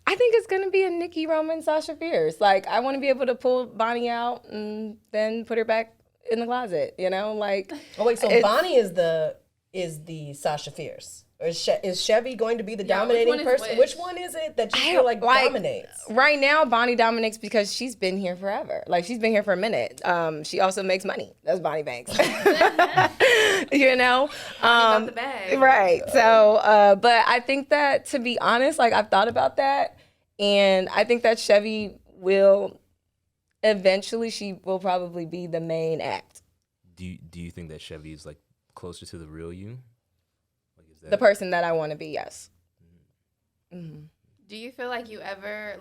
I think it's going to be a Nikki Roman, Sasha Fierce. Like, I want to be able to pull Bonnie out and then put her back in the closet, like. Oh, wait, so Bonnie is the Sasha Fierce? Or is Chevy going to be the dominating person? Which one is it that you feel like dominates? Right now, Bonnie dominates because she's been here forever. Like, she's been here for a minute. She also makes money. That's Bonnie Banks. About the bag. Right. So, but I think that, to be honest, like, I've thought about that. And I think that Chevy will, eventually, she will probably be the main act. Do you think that Chevy is, like, closer to the real you? The person that I want to be, yes. Mm-hmm. Do you feel like you ever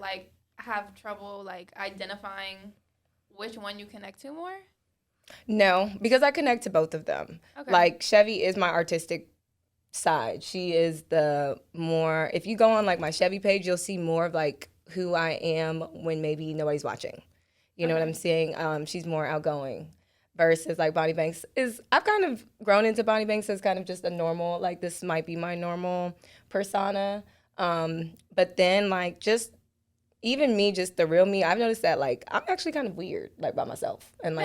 have trouble identifying which one you connect to more? No, because I connect to both of them. Okay. Like, Chevy is my artistic side. She is the more, if you go on my Chevy page, you'll see more of who I am when maybe nobody's watching. You know what I'm saying? She's more outgoing. Versus Bonnie Banks I've kind of grown into Bonnie Banks as kind of just a normal, this might be my normal persona. But then just even me, just the real me, I've noticed that I'm actually kind of weird, by myself. And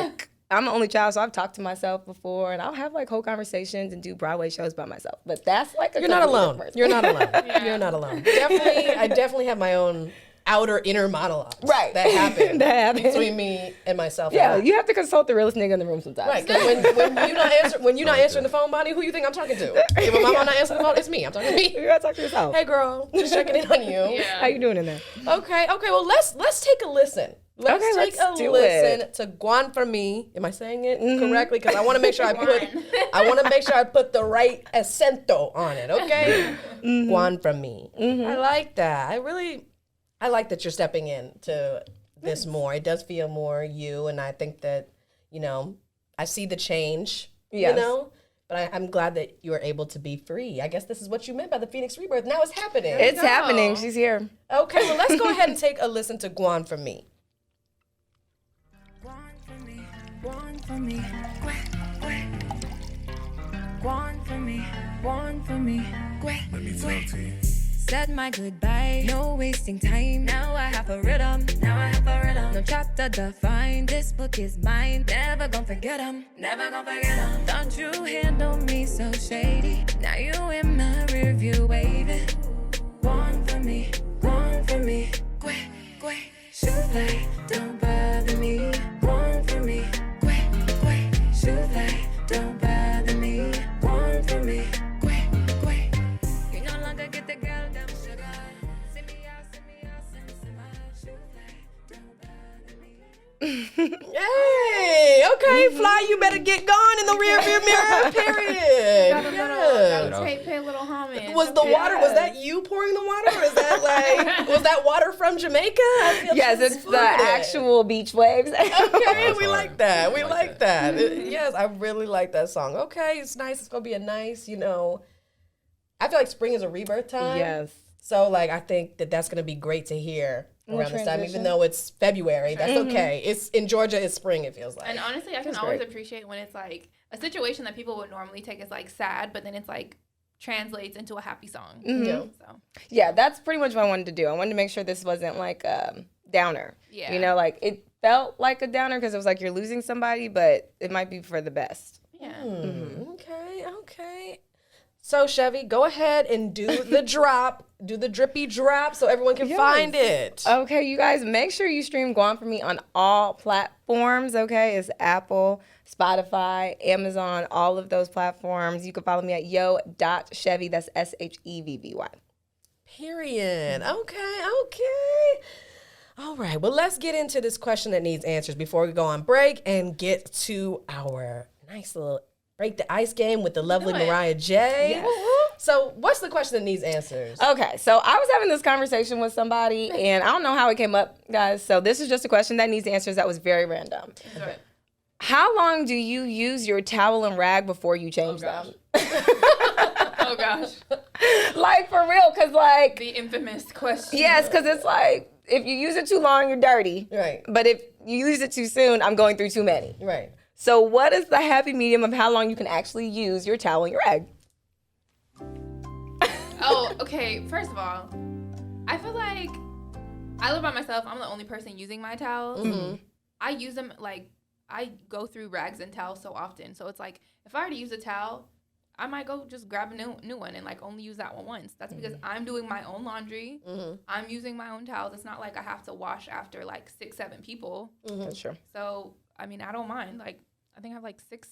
I'm the only child, so I've talked to myself before, and I'll have whole conversations and do Broadway shows by myself. But that's You're not alone. You're not alone. You're not alone. I definitely have my own outer inner monologues. Right. That happen. That happen. between me and myself. Yeah, and you have to consult the realest nigga in the room sometimes. Right, because when you're not answering the phone, Bonnie, who you think I'm talking to? If my mom not answering the phone, it's me. I'm talking to me. You gotta talk to yourself. Hey, girl, just checking in on you. How you doing in there? Okay. Well, let's take a listen. Let's take a listen to Gwan From Mi. Am I saying it correctly? Because I want to make sure I put the right acento on it. Okay. Gwan From Mi. I like that. I like that you're stepping into this more. It does feel more you, and I think that I see the change. Yes. But I'm glad that you were able to be free. I guess this is what you meant by the Phoenix Rebirth. Now it's happening. It's happening. She's here. Okay, well, let's go ahead and take a listen to Gwan From Mi. Gwan From Mi, Gwan From Mi, Gwan From Mi, Let me talk to you. Said my goodbye, no wasting time. Now I have a rhythm, no chapter defined. This book is mine, never gonna forget 'em, Don't you handle me so shady. Now you in my rear view waving. Gwan From Mi, Gwan From Mi, shoot like, don't bother me. Gwan From Mi, shoot like, don't bother me. Gwan From Mi, you no longer get the girl dumb sugar. Send me out, send shoot like, don't bother me. Hey, okay, Fly, you better get gone in the rear view mirror, period. Gotta pay a little homage. Was that you pouring the water, or is that was that water from Jamaica? Yes, it's the actual beach waves. Okay, we like that. We like that. Yes, I really like that song. Okay, it's nice. It's gonna be a nice, I feel like spring is a rebirth time. Yes. So I think that's gonna be great to hear around this time, even though it's February. That's okay. It's in Georgia. It's spring. It feels like. And honestly, I can always appreciate when it's like a situation that people would normally take as like sad, but then it's like translates into a happy song. Yeah. So. Yeah, that's pretty much what I wanted to do. I wanted to make sure this wasn't like a downer. Yeah. It felt like a downer because it was like you're losing somebody, but it might be for the best. Yeah. Okay. So Chevy, go ahead and do the drop. Do the drippy drop so everyone can find it. Okay, you guys, make sure you stream Gwan From Mi on all platforms, okay? It's Apple, Spotify, Amazon, all of those platforms. You can follow me at yo.chevy, that's SHEVVY. Period. Okay. All right, well, let's get into this question that needs answers before we go on break and get to our nice little break the ice game with the lovely Mariah Jae. Yes. So what's the question that needs answers? Okay, so I was having this conversation with somebody, and I don't know how it came up, guys. So this is just a question that needs answers that was very random. Okay. How long do you use your towel and rag before you change them? Oh, gosh. Like, for real, because, like... The infamous question. Yes, because it's like, if you use it too long, you're dirty. Right. But if you use it too soon, I'm going through too many. Right. So what is the happy medium of how long you can actually use your towel and your rag? Oh, okay. First of all, I feel like I live by myself. I'm the only person using my towels. Mm-hmm. I use them, I go through rags and towels so often. So it's like, if I already use a towel, I might go just grab a new one and only use that one once. That's because I'm doing my own laundry. Mm-hmm. I'm using my own towels. It's not like I have to wash after 6-7 people. Mm-hmm. That's true. So, I mean, I don't mind. I think I have 6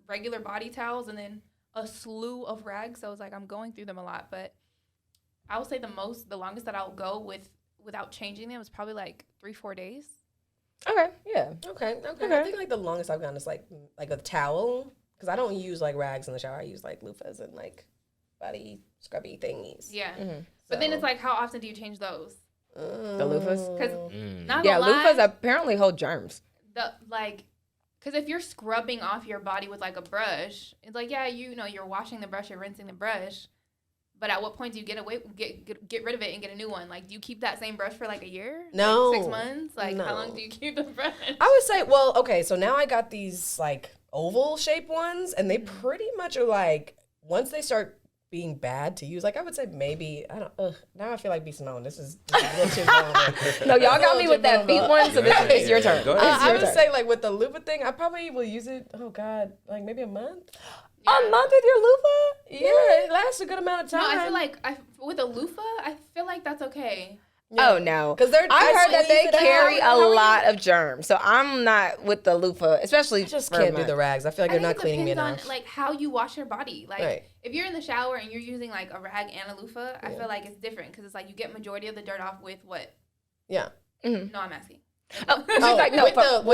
regular body towels and then a slew of rags. So it's I'm going through them a lot. But I would say the longest that I'll go without changing them is probably 3-4 days. Okay, yeah. Okay. I think the longest I've gone is like a towel, because I don't use rags in the shower. I use loofahs and body scrubby thingies. Yeah. Mm-hmm. But then it's how often do you change those? The loofahs? Because loofahs apparently hold germs. Because if you're scrubbing off your body with a brush, it's you're washing the brush, you're rinsing the brush. But at what point do you get rid of it and get a new one? Do you keep that same brush for a year? No. 6 months? No. How long do you keep the brush? I would say, well, okay, so now I got these oval shaped ones, and they pretty much are once they start being bad to use, I would say maybe, now I feel like B. Simone. This is a little too long. No, y'all got me with that feet one, so it's your turn. I would say with the loofah thing, I probably will use it, maybe a month. Yeah. A month with your loofah? Yeah, it lasts a good amount of time. No, I feel with a loofah, I feel that's okay. Oh no, because I've heard that they carry a lot lot of germs, so I'm not with the loofah, especially. I just can't do the rags. I feel like they're not cleaning me enough. On, like how you wash your body. Like right. if you're in the shower and you're using like a rag and a loofah, I feel like it's different because it's like you get majority of the dirt off with what? Yeah. No, I'm asking. With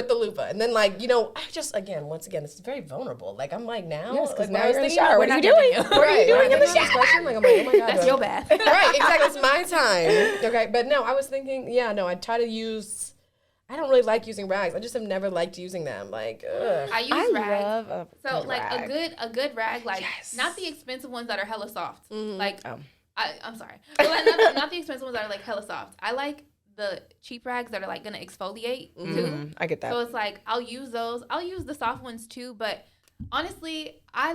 the loofah, and then like once again, it's very vulnerable. Like I'm like now, yes, because like, now you're in the shower. What are you doing? What are you doing in the shower? Like, I'm like, oh my god, that's your bath. Right, exactly. It's my time. Okay, but no, I was thinking, I try to use. I don't really like using rags. I just have never liked using them. Like, ugh. I use rags. Love so like rag. a good rag, like not the expensive ones that are hella soft. Like I'm sorry, but like, not the expensive ones that are like hella soft. I like the cheap rags that are like gonna exfoliate too. I get that. So it's like I'll use those. I'll use the soft ones too. But honestly, I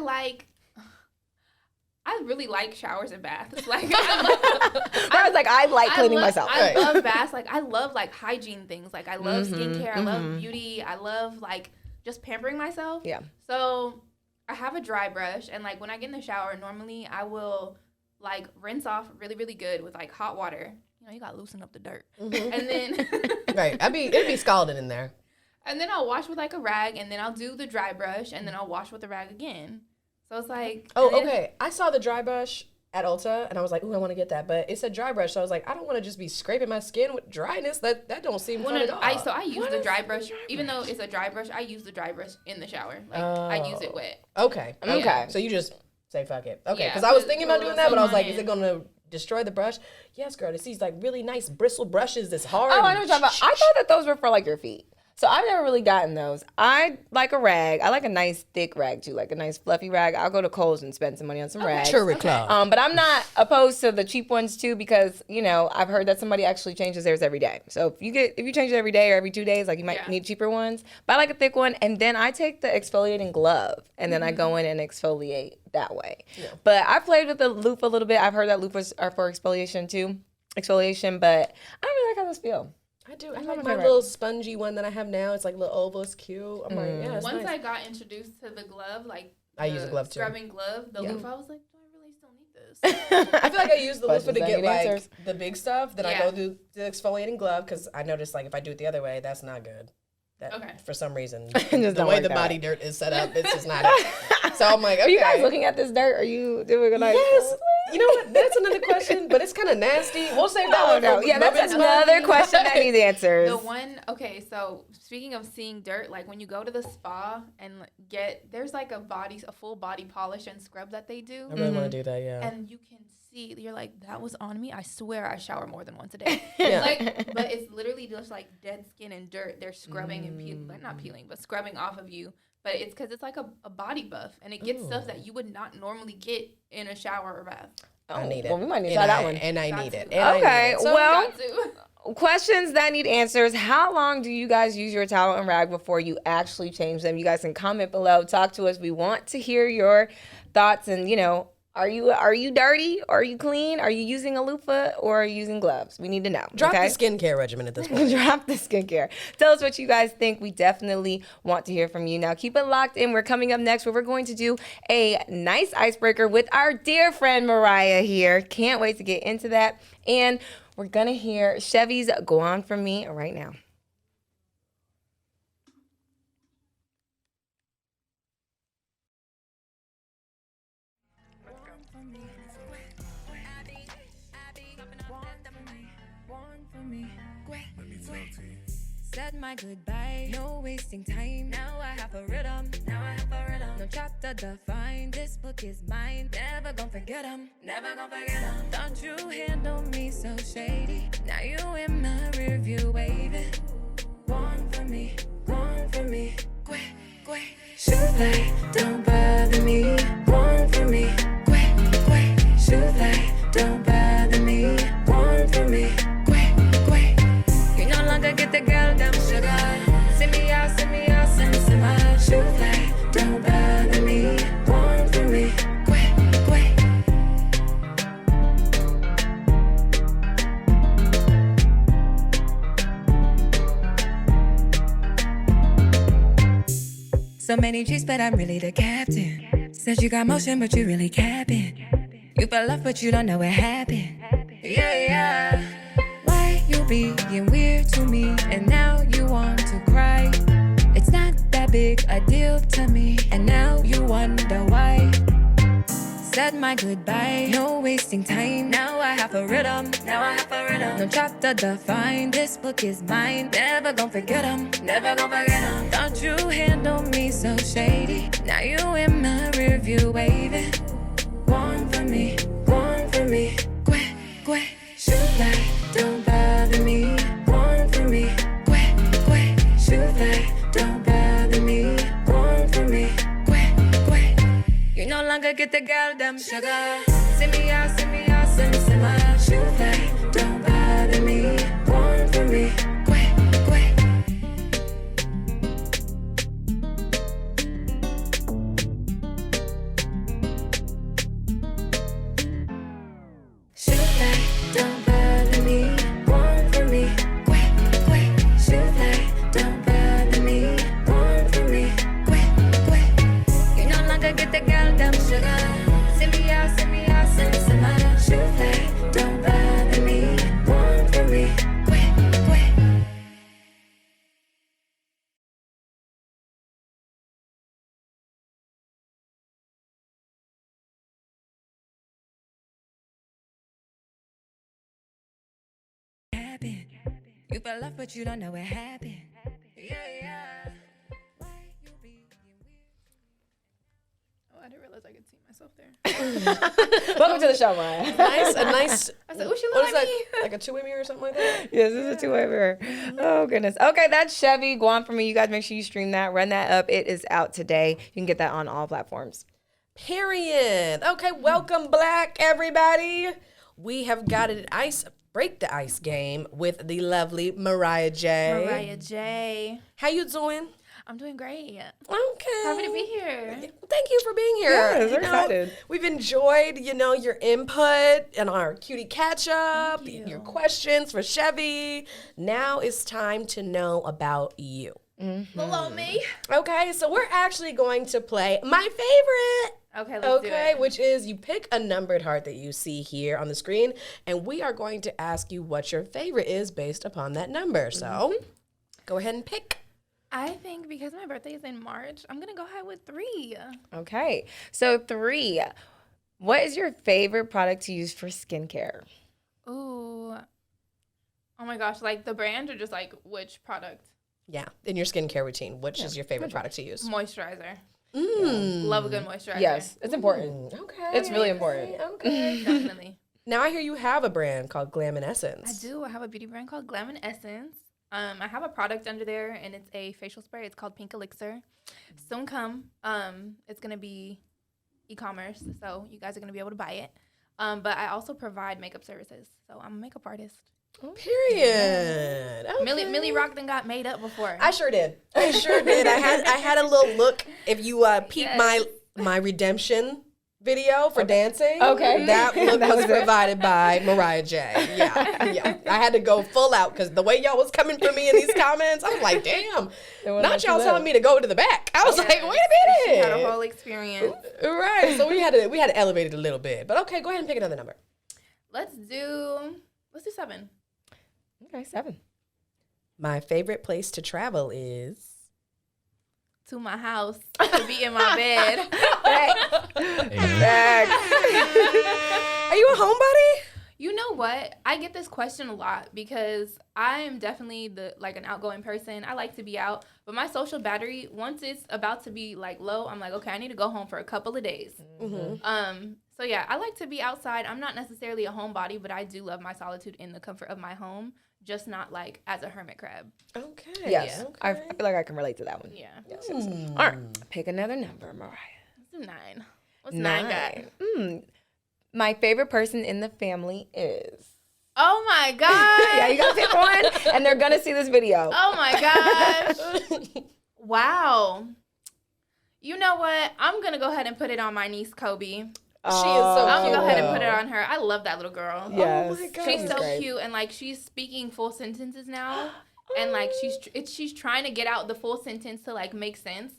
really like showers and baths. Like I like cleaning myself. I love baths. Like I love like hygiene things. Like I love skincare. I love beauty. I love like just pampering myself. Yeah. So I have a dry brush, and like when I get in the shower, normally I will like rinse off really, really good with like hot water. You gotta loosen up the dirt. And then right, it'd be scalded in there. And then I'll wash with like a rag, and then I'll do the dry brush, and then I'll wash with the rag again. So it's like okay. I saw the dry brush at Ulta, and I was like, ooh, I want to get that, but it said dry brush, so I was like, I don't want to just be scraping my skin with dryness. That don't seem fun at all. I use the dry brush, even though it's a dry brush. I use the dry brush in the shower. Like I use it wet. Okay. So you just say fuck it. Okay, because I was thinking about doing that, but I was like, is it gonna destroy the brush? Yes, girl. It's these like really nice bristle brushes. This hard. Oh, I know what you're talking about. I thought that those were for like your feet. So I've never really gotten those. I like a rag. I like a nice thick rag too, like a nice fluffy rag. I'll go to Kohl's and spend some money on some rags. Cherry Club. But I'm not opposed to the cheap ones too, because I've heard that somebody actually changes theirs every day. So if you change it every day or every 2 days, like you might need cheaper ones. But I like a thick one, and then I take the exfoliating glove and then I go in and exfoliate that way. Yeah. But I played with the loofah a little bit. I've heard that loofahs are for exfoliation, but I don't really like how those feel. I do. I like my little spongy one that I have now. It's like a little oval. It's cute. I'm like, yeah, it's Once nice. I got introduced to the glove, like I use a glove too. Scrubbing glove, the loofah, I was like, do I really still need this? I feel like I use the loofah to get like the big stuff. Then I go through the exfoliating glove because I noticed like if I do it the other way, that's not good. For some reason, the way the body dirt is set up, it's just not it. So I'm like, okay. Are you guys looking at this dirt? Are you doing a nice? Yes. You know what? That's another question, but it's kind of nasty. We'll save that one. No. Yeah, that's another question that needs answers. So speaking of seeing dirt, like when you go to the spa and there's like a full body polish and scrub that they do. I really want to do that, yeah. And you can see, you're like, that was on me. I swear I shower more than once a day. But it's literally just like dead skin and dirt. They're scrubbing and peeling, like not peeling, but scrubbing off of you. But it's because it's like a body buff, and it gets stuff that you would not normally get in a shower or bath. I need it. Well, we might need to try that one. And I need it. Okay, well, questions that need answers. How long do you guys use your towel and rag before you actually change them? You guys can comment below. Talk to us. We want to hear your thoughts and, are you dirty? Are you clean? Are you using a loofah or are you using gloves? We need to know. Drop the skincare regimen at this point. Drop the skincare. Tell us what you guys think. We definitely want to hear from you. Now, keep it locked in. We're coming up next where we're going to do a nice icebreaker with our dear friend Mariah here. Can't wait to get into that. And we're going to hear Chevy's Gwan From Mi right now. Said my goodbye, no wasting time. Now I have a rhythm, no chapter defined. This book is mine, never gonna forget him, Don't you handle me so shady. Now you in my rear view waving. Gwan from me, shoot light, don't bother me. Gwan from me, shoot light, don't bother me. Gwan from me. You no longer get the girl damn sugar. Send me out, send my shoot light, don't bother me. Gwan from me, So many G's, but I'm really the captain. Said you got motion, but you really capping. You fell off, but you don't know what happened. Yeah. Why you being weird to me, and now you want to cry. It's not that big a deal to me, and now you wonder why. Said my goodbye, no wasting time. Now I have a rhythm, No chapter defined, this book is mine. Never gonna forget 'em, Thought you handled me so shady. Now you in my rearview waving. Gwan from me, Gwe, shoot like, don't bother me. Gwan from me, Gwe, shoot like, don't bother me. Gwan from me, Gwe. You no longer get the girl them sugar. Send me out, send me out. Shoot like, don't bother me. Gwan from me, Gwe. Shoot like, don't bother me. Gwan from me, Gwe. Shoot like, don't bother me. Gwan from me, Gwe. You no longer get the girl them sugar. Send me out, send me out. Shoot like, don't bother me. Gwan from me, Gwe. Happened. You fell off, but you don't know what happened. Yeah. Why you being weird? Oh, I didn't realize I could see myself there. Welcome to the show, Mariah. A nice. I said, "Oh, she What look is like that? me." Like a two-way mirror or something like that? Yes, this is a two-way mirror. Oh, goodness. Okay, that's Chevy, Gwan From Mi. You guys make sure you stream that. Run that up. It is out today. You can get that on all platforms. Period. Okay, welcome, Black, everybody. We have got an break the ice game with the lovely Mariah Jae. Mariah Jae. How you doing? I'm doing great. Okay. Happy to be here. Thank you for being here. Yes, we're excited. We've enjoyed, your input and our cutie catch-up, your questions for Chevy. Now it's time to know about you. Below me. Okay, so we're actually going to play my favorite. Okay, let's do it. Which is you pick a numbered heart that you see here on the screen, and we are going to ask you what your favorite is based upon that number. So go ahead and pick. I think because my birthday is in March, I'm going to go ahead with 3. Okay. So 3, what is your favorite product to use for skincare? Ooh. Oh my gosh, like the brand or just like which product? Yeah, in your skincare routine, which is your favorite product to use? Moisturizer. Love a good moisturizer. Yes, it's important. Okay. It's really important. Okay. Definitely. Now I hear you have a brand called Glam and Essence. I do. I have a beauty brand called Glam and Essence. I have a product under there, and it's a facial spray. It's called Pink Elixir. Soon come. It's going to be e-commerce, so you guys are going to be able to buy it. But I also provide makeup services, so I'm a makeup artist. Period. Okay. Millie Rock then got made up before. I sure did. I had a little look. If you peep my redemption video for dancing, that look was provided by Mariah Jae. Yeah. I had to go full out because the way y'all was coming for me in these comments, I was like, damn. Not y'all telling me to go to the back. I was like, wait a minute. She had a whole experience. Right. So we had to elevate it a little bit. But okay, go ahead and pick another number. Let's do 7. Okay, 7. My favorite place to travel is to my house to be in my bed. Are you a homebody? You know what? I get this question a lot because I'm definitely an outgoing person. I like to be out, but my social battery, once it's about to be low, I'm like, okay, I need to go home for a couple of days. So yeah, I like to be outside. I'm not necessarily a homebody, but I do love my solitude in the comfort of my home, just not as a hermit crab. Okay. Yes, Okay. I feel like I can relate to that one. Yeah. Yes. All right, pick another number, Mariah. Let's do 9. What's 9 got? My favorite person in the family is. Oh my God. Yeah, you gotta pick one, and they're gonna see this video. Oh my gosh. Wow. You know what? I'm gonna go ahead and put it on my niece Kobe. She is so I'm cute. gonna go ahead and put it on her. I love that little girl. Yes. Oh my God. She's so great. cute, and she's speaking full sentences now, and she's trying to get out the full sentence to make sense.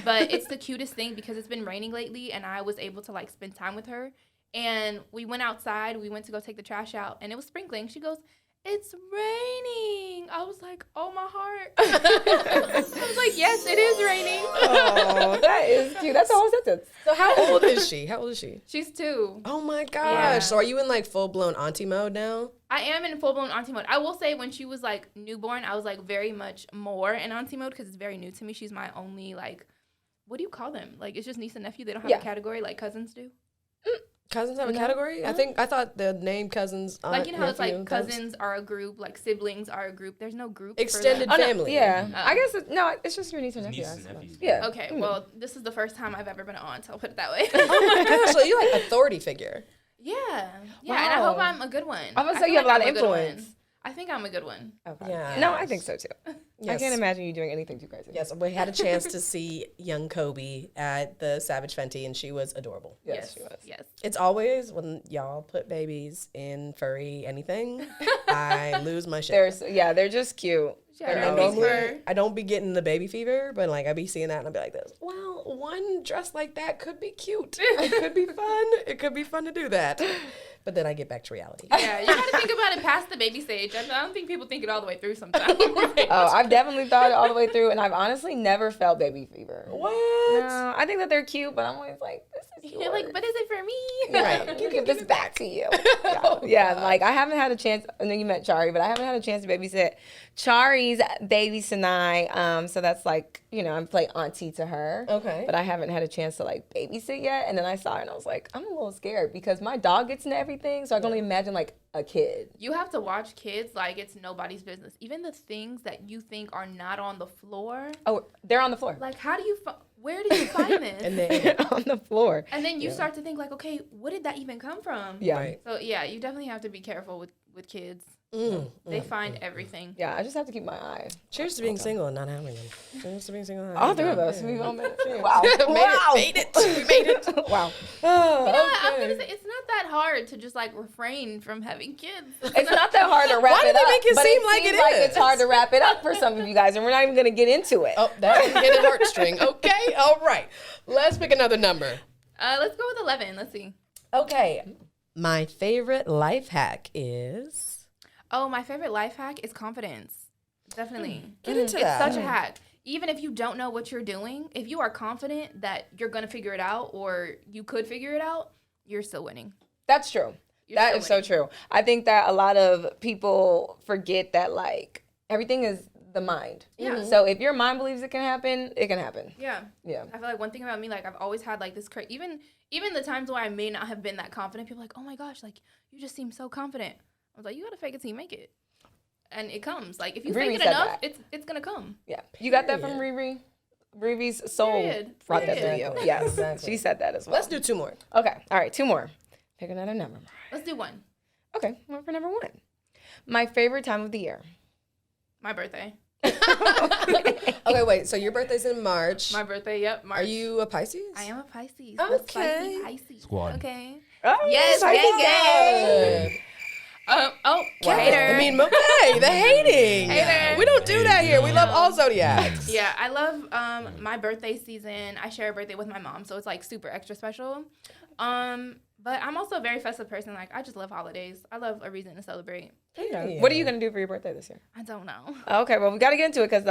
But it's the cutest thing because it's been raining lately, and I was able to spend time with her. And we went outside. We went to go take the trash out, and it was sprinkling. She goes, it's raining. I was like, oh, my heart. I was like, yes, it is raining. Oh, that is cute. That's the whole sentence. So how old is she? She's 2. Oh my gosh. Yeah. So are you in like full blown auntie mode now? I am in full-blown auntie mode. I will say when she was, like, newborn, I was, like, very much more in auntie mode because it's very new to me. She's my only, like, what do you call them? Like, it's just niece and nephew. They don't have a category like cousins do. Cousins have a category? I thought the name cousins. Like, you know how it's like cousins are a group, like siblings are a group. There's no group. Extended for family. No, yeah. I guess, it's just your niece and nephew. Nieces and nephews. Yeah. Okay, well, this is the first time I've ever been an aunt. I'll put it that way. Oh my gosh, so you like authority figure. Yeah. Yeah, and I hope I'm a good one. I'm gonna I say feel you have a lot I'm of good one. influence. I think I'm a good one. Okay. Yeah. No, I think so too. I Yes. can't imagine you doing anything too crazy. Yes, we had a chance to see young Kobe at the Savage Fenty, and she was adorable. Yes, she was. Yes. It's always when y'all put babies in furry anything, I lose my shit. They're just cute. Yeah, And normally, I don't be getting the baby fever, but like I be seeing that and I be like this. Well, one dress like that could be cute. It could be fun. It could be fun to do that. But then I get back to reality. Yeah, you gotta think about it past the baby stage. I don't think people think it all the way through sometimes. Oh, I've definitely thought it all the way through, and I've honestly never felt baby fever. What? No, I think that they're cute, but I'm always like, this is yours. You're like, but is it for me? Right. You give this back to you. Yeah, like I haven't had a chance. I know you met Chari, but I haven't had a chance to babysit Chari's baby Sinai. So that's like, I'm like auntie to her. Okay. But I haven't had a chance to like babysit yet. And then I saw her and I was like, I'm a little scared because my dog gets into everything. So I can only imagine like a kid. You have to watch kids like it's nobody's business. Even the things that you think are not on the floor. Oh, they're on the floor. Like, how do you where did you find this? And then on the floor. And then you start to think like, okay, what did that even come from? Yeah. Right. So yeah, you definitely have to be careful with kids. They find everything. Yeah, I just have to keep my eye. Cheers to being single and not having them. Cheers to being single. And not All having three of them. us. We've all made it. Wow. Made it. We made it. Wow. Oh, You know what? I'm okay. gonna say it's not that hard to just like refrain from having kids. It's not that hard to wrap Why it do they up. make it but seem like seems it is? It's hard to wrap it up for some of you guys, and we're not even going to get into it. Oh, that didn't hit a heartstring. Okay, all right. Let's pick another number. Let's go with 11. Let's see. Okay. My favorite life hack is... Oh, my favorite life hack is confidence. Definitely. Get into It's that. such a hack. Even if you don't know what you're doing, if you are confident that you're going to figure it out or you could figure it out, you're still winning. That's true. That is so true. I think that a lot of people forget that, like, everything is the mind. Yeah. So if your mind believes it can happen, it can happen. Yeah. Yeah. I feel like one thing about me, like, I've always had, like, this even the times where I may not have been that confident, people are like, oh, my gosh, like, you just seem so confident. I was like, you got to fake it till you make it. And it comes. Like, if you Riri fake it said enough, that. it's going to come. Yeah. You got that from Riri? Riri's soul brought that to you. Exactly. Yes. Exactly. She said that as well. Let's do 2 more. Okay. All right. 2 more. Pick another number. Let's do 1. Okay. One for number 1. My favorite time of the year. My birthday. Okay, wait. So your birthday's in March. My birthday, yep. March. Are you a Pisces? I am a Pisces. Okay. The spicy Pisces. Squad. Okay. Oh, Yes, gang. Hater. I mean, okay, the hating. Hater. We don't do that here. We love all zodiacs. Yeah, I love my birthday season. I share a birthday with my mom, so it's like super extra special. But I'm also a very festive person. Like, I just love holidays. I love a reason to celebrate. Yeah. What are you going to do for your birthday this year? I don't know. Okay, well, we got to get into it because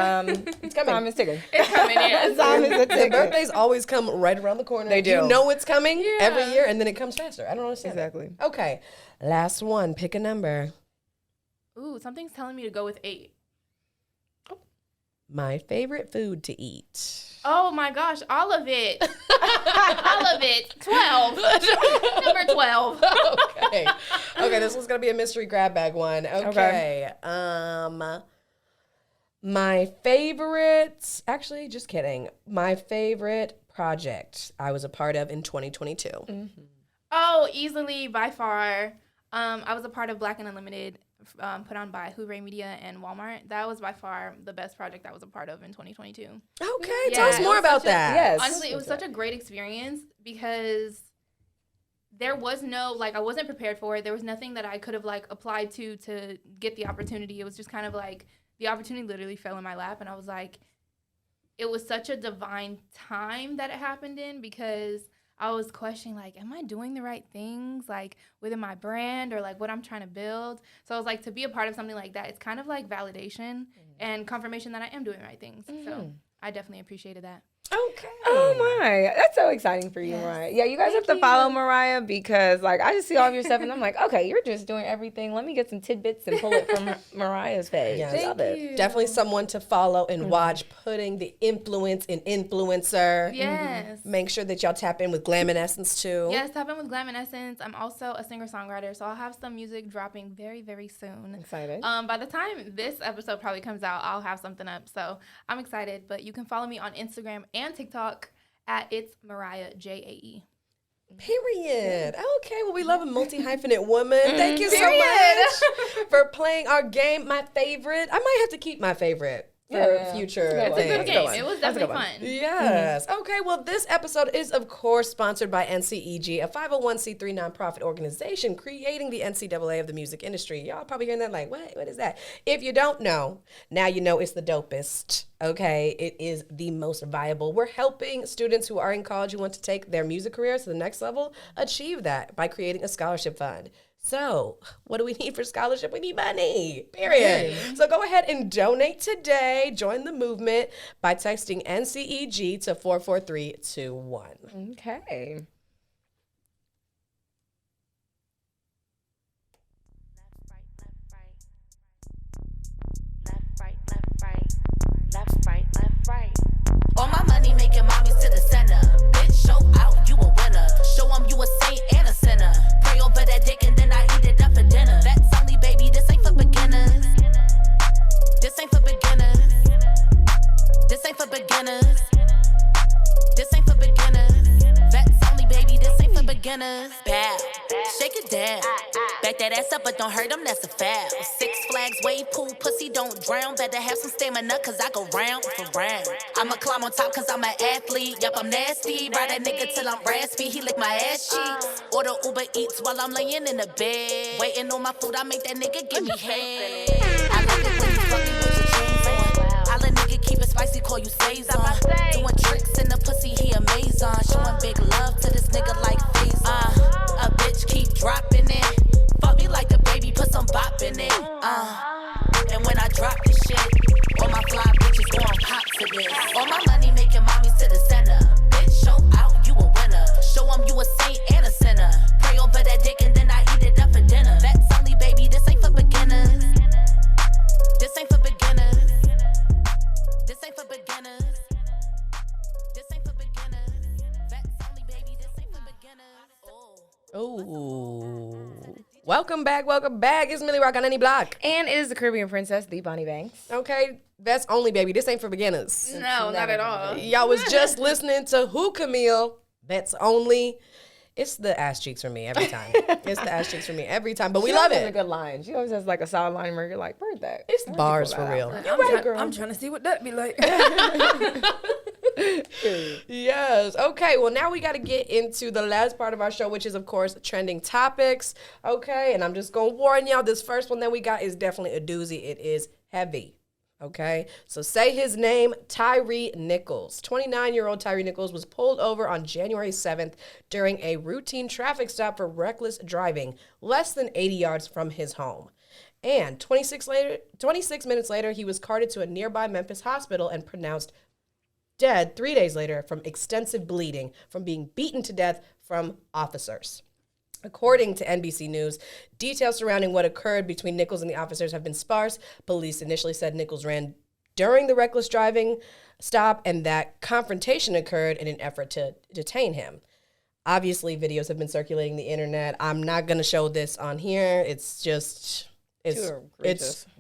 It's coming. time is ticking. It's coming in. Time is The ticking. birthdays always come right around the corner. They do. You know it's coming every year, and then it comes faster. I don't understand. Exactly. That. Okay, last one. Pick a number. Ooh, something's telling me to go with 8. My favorite food to eat. Oh my gosh, all of it. All of it. 12. Number 12. Okay. Okay, this one's gonna be a mystery grab bag one. Okay. My favorite, actually, just kidding. My favorite project I was a part of in 2022. Oh, easily, by far. I was a part of Black and Unlimited, put on by Hooray Media and Walmart. That was by far the best project I was a part of in 2022. Okay, tell us more about that. Yes. Honestly, it was such a great experience because there was no, like, I wasn't prepared for it. There was nothing that I could have, like, applied to get the opportunity. It was just kind of like the opportunity literally fell in my lap, and I was like, it was such a divine time that it happened in because I was questioning, like, am I doing the right things, like, within my brand or, like, what I'm trying to build? So I was like, to be a part of something like that, it's kind of like validation and confirmation that I am doing the right things. So I definitely appreciated that. Okay. Oh my, that's so exciting for you, Mariah. Yeah, you guys have to follow Mariah because like I just see all of your stuff and I'm like, okay, you're just doing everything. Let me get some tidbits and pull it from Mariah's page. Yes. Love it. Definitely someone to follow and watch, putting the influence in influencer. Yes. Make sure that y'all tap in with Glaminescence too. Yes, tap in with Glaminescence. I'm also a singer-songwriter, so I'll have some music dropping very, very soon. Excited. By the time this episode probably comes out, I'll have something up. So I'm excited. But you can follow me on Instagram and TikTok at It's Mariah Jae. Period. Okay, well, we love a multi-hyphenate woman. Thank you so much for playing our game. My favorite. I might have to keep my favorite for future It's a good things. game. It was definitely fun. Yes. Okay, well, this episode is, of course, sponsored by NCEG, a 501c3 nonprofit organization creating the NCAA of the music industry. Y'all probably hearing that like, what is that? If you don't know, now you know it's the dopest. Okay, it is the most viable. We're helping students who are in college who want to take their music careers to the next level achieve that by creating a scholarship fund. So, what do we need for scholarship? We need money, period. So go ahead and donate today. Join the movement by texting NCEG to 44321. Okay. All my money making mommies to the center. Bitch, show out, you a winner. Show 'em you a saint and a sinner. Pray over that dick and then I eat it up for dinner. That's only, baby, this ain't for beginners. This ain't for beginners. This ain't for beginners. This ain't for beginners. That's only, baby, this ain't for beginners. Bow, shake it down. Back that ass up, but don't hurt them, that's a foul. 6 Flags, wave pool, pussy don't drown. Better have some stamina, cause I go round for round. I'ma climb on top, cause I'm an athlete. Yup, I'm nasty. Ride that nigga till I'm raspy. He lick my ass cheeks. Order Uber Eats while I'm laying in the bed. Waiting on my food, I make that nigga give me head. I love it when you fucking with your chains on. I'll a nigga keep it spicy, call you Sazon. Doing tricks in the pussy, he amazing. Showing big love to this nigga like Faison. A bitch keep dropping it. Fuck me like the baby, put some bop in it. And when I drop this shit, all my fly bitches gon' pop to this. All my money making mommies to the center. Bitch, show out, you a winner. Show 'em you a saint and a sinner. Pray over that dick and then I eat it up for dinner. That's only, baby, this ain't for beginners. This ain't for beginners. This ain't for beginners. This ain't for beginners. That's only, baby, this ain't for beginners. Ooh. Welcome back. It's Millie Rock on Any Block. And it is the Caribbean Princess, the Bonnie Banks. Okay, that's only, baby. This ain't for beginners. No, not at all. Y'all was just listening to Who, Camille? That's only. It's the ass cheeks for me every time. It's the ass cheeks for me every time. But we love Has a it. good line. She always has like a solid line where you're like, where'd that? It's bars for real. You're right, girl. I'm trying to see what that be like. Yes. Okay. Well, now we got to get into the last part of our show, which is, of course, trending topics. Okay. And I'm just going to warn y'all, this first one that we got is definitely a doozy. It is heavy. Okay. So say his name, Tyree Nichols. 29-year-old Tyree Nichols was pulled over on January 7th during a routine traffic stop for reckless driving, less than 80 yards from his home. And 26 minutes later, he was carted to a nearby Memphis hospital and pronounced dead 3 days later from extensive bleeding from being beaten to death from officers. According to NBC News, details surrounding what occurred between Nichols and the officers have been sparse. Police initially said Nichols ran during the reckless driving stop and that confrontation occurred in an effort to detain him. Obviously, videos have been circulating the internet. I'm not going to show this on here. It's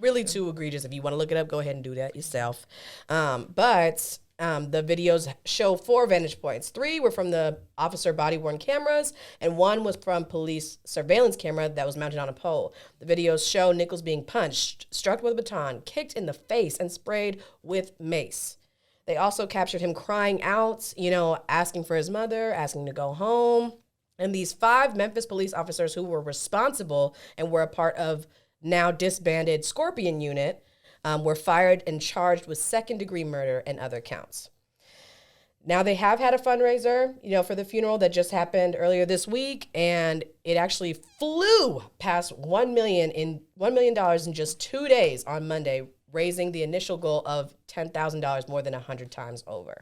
really too egregious. If you want to look it up, go ahead and do that yourself. But the videos show 4 vantage points. 3 were from the officer body-worn cameras, and 1 was from police surveillance camera that was mounted on a pole. The videos show Nichols being punched, struck with a baton, kicked in the face, and sprayed with mace. They also captured him crying out, asking for his mother, asking to go home. And these 5 Memphis police officers who were responsible and were a part of now disbanded Scorpion unit were fired and charged with second-degree murder and other counts. Now they have had a fundraiser, for the funeral that just happened earlier this week, and it actually flew past $1 million in just 2 days on Monday, raising the initial goal of $10,000 more than 100 times over.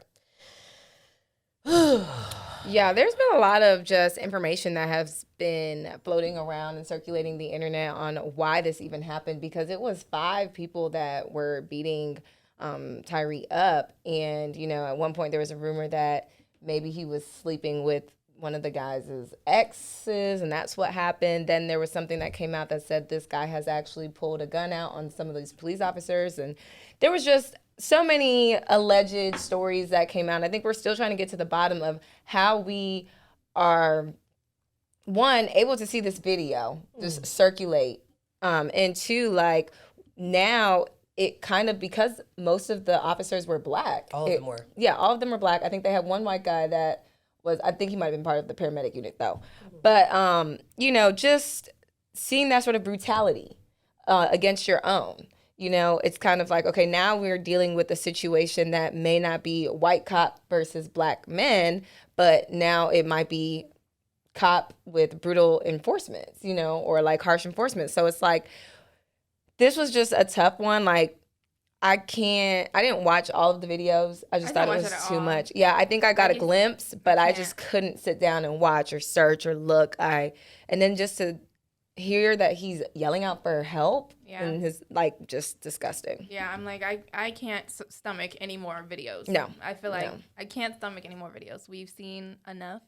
Yeah, there's been a lot of just information that has been floating around and circulating the internet on why this even happened, because it was 5 people that were beating Tyree up. And, at one point there was a rumor that maybe he was sleeping with one of the guys' exes, and that's what happened. Then there was something that came out that said this guy has actually pulled a gun out on some of these police officers. And there was just so many alleged stories that came out. I think we're still trying to get to the bottom of how we are, one, able to see this video just circulate, and 2, like, now it kind of, because most of the officers were black. All of them were. Yeah, all of them were black. I think they had one white guy that I think he might have been part of the paramedic unit though. But, just seeing that sort of brutality against your own. It's kind of like, okay, now we're dealing with a situation that may not be white cop versus black men, but now it might be cop with brutal enforcements, or like harsh enforcement. So it's like, this was just a tough one. Like, I didn't watch all of the videos. I just thought it was too much. Yeah, I think I got a glimpse, but I just couldn't sit down and watch or search or look. And then just to hear that he's yelling out for help, and his, like, just disgusting. Yeah, I'm like, I can't stomach any more videos. No. I feel like I can't stomach any more videos. We've seen enough.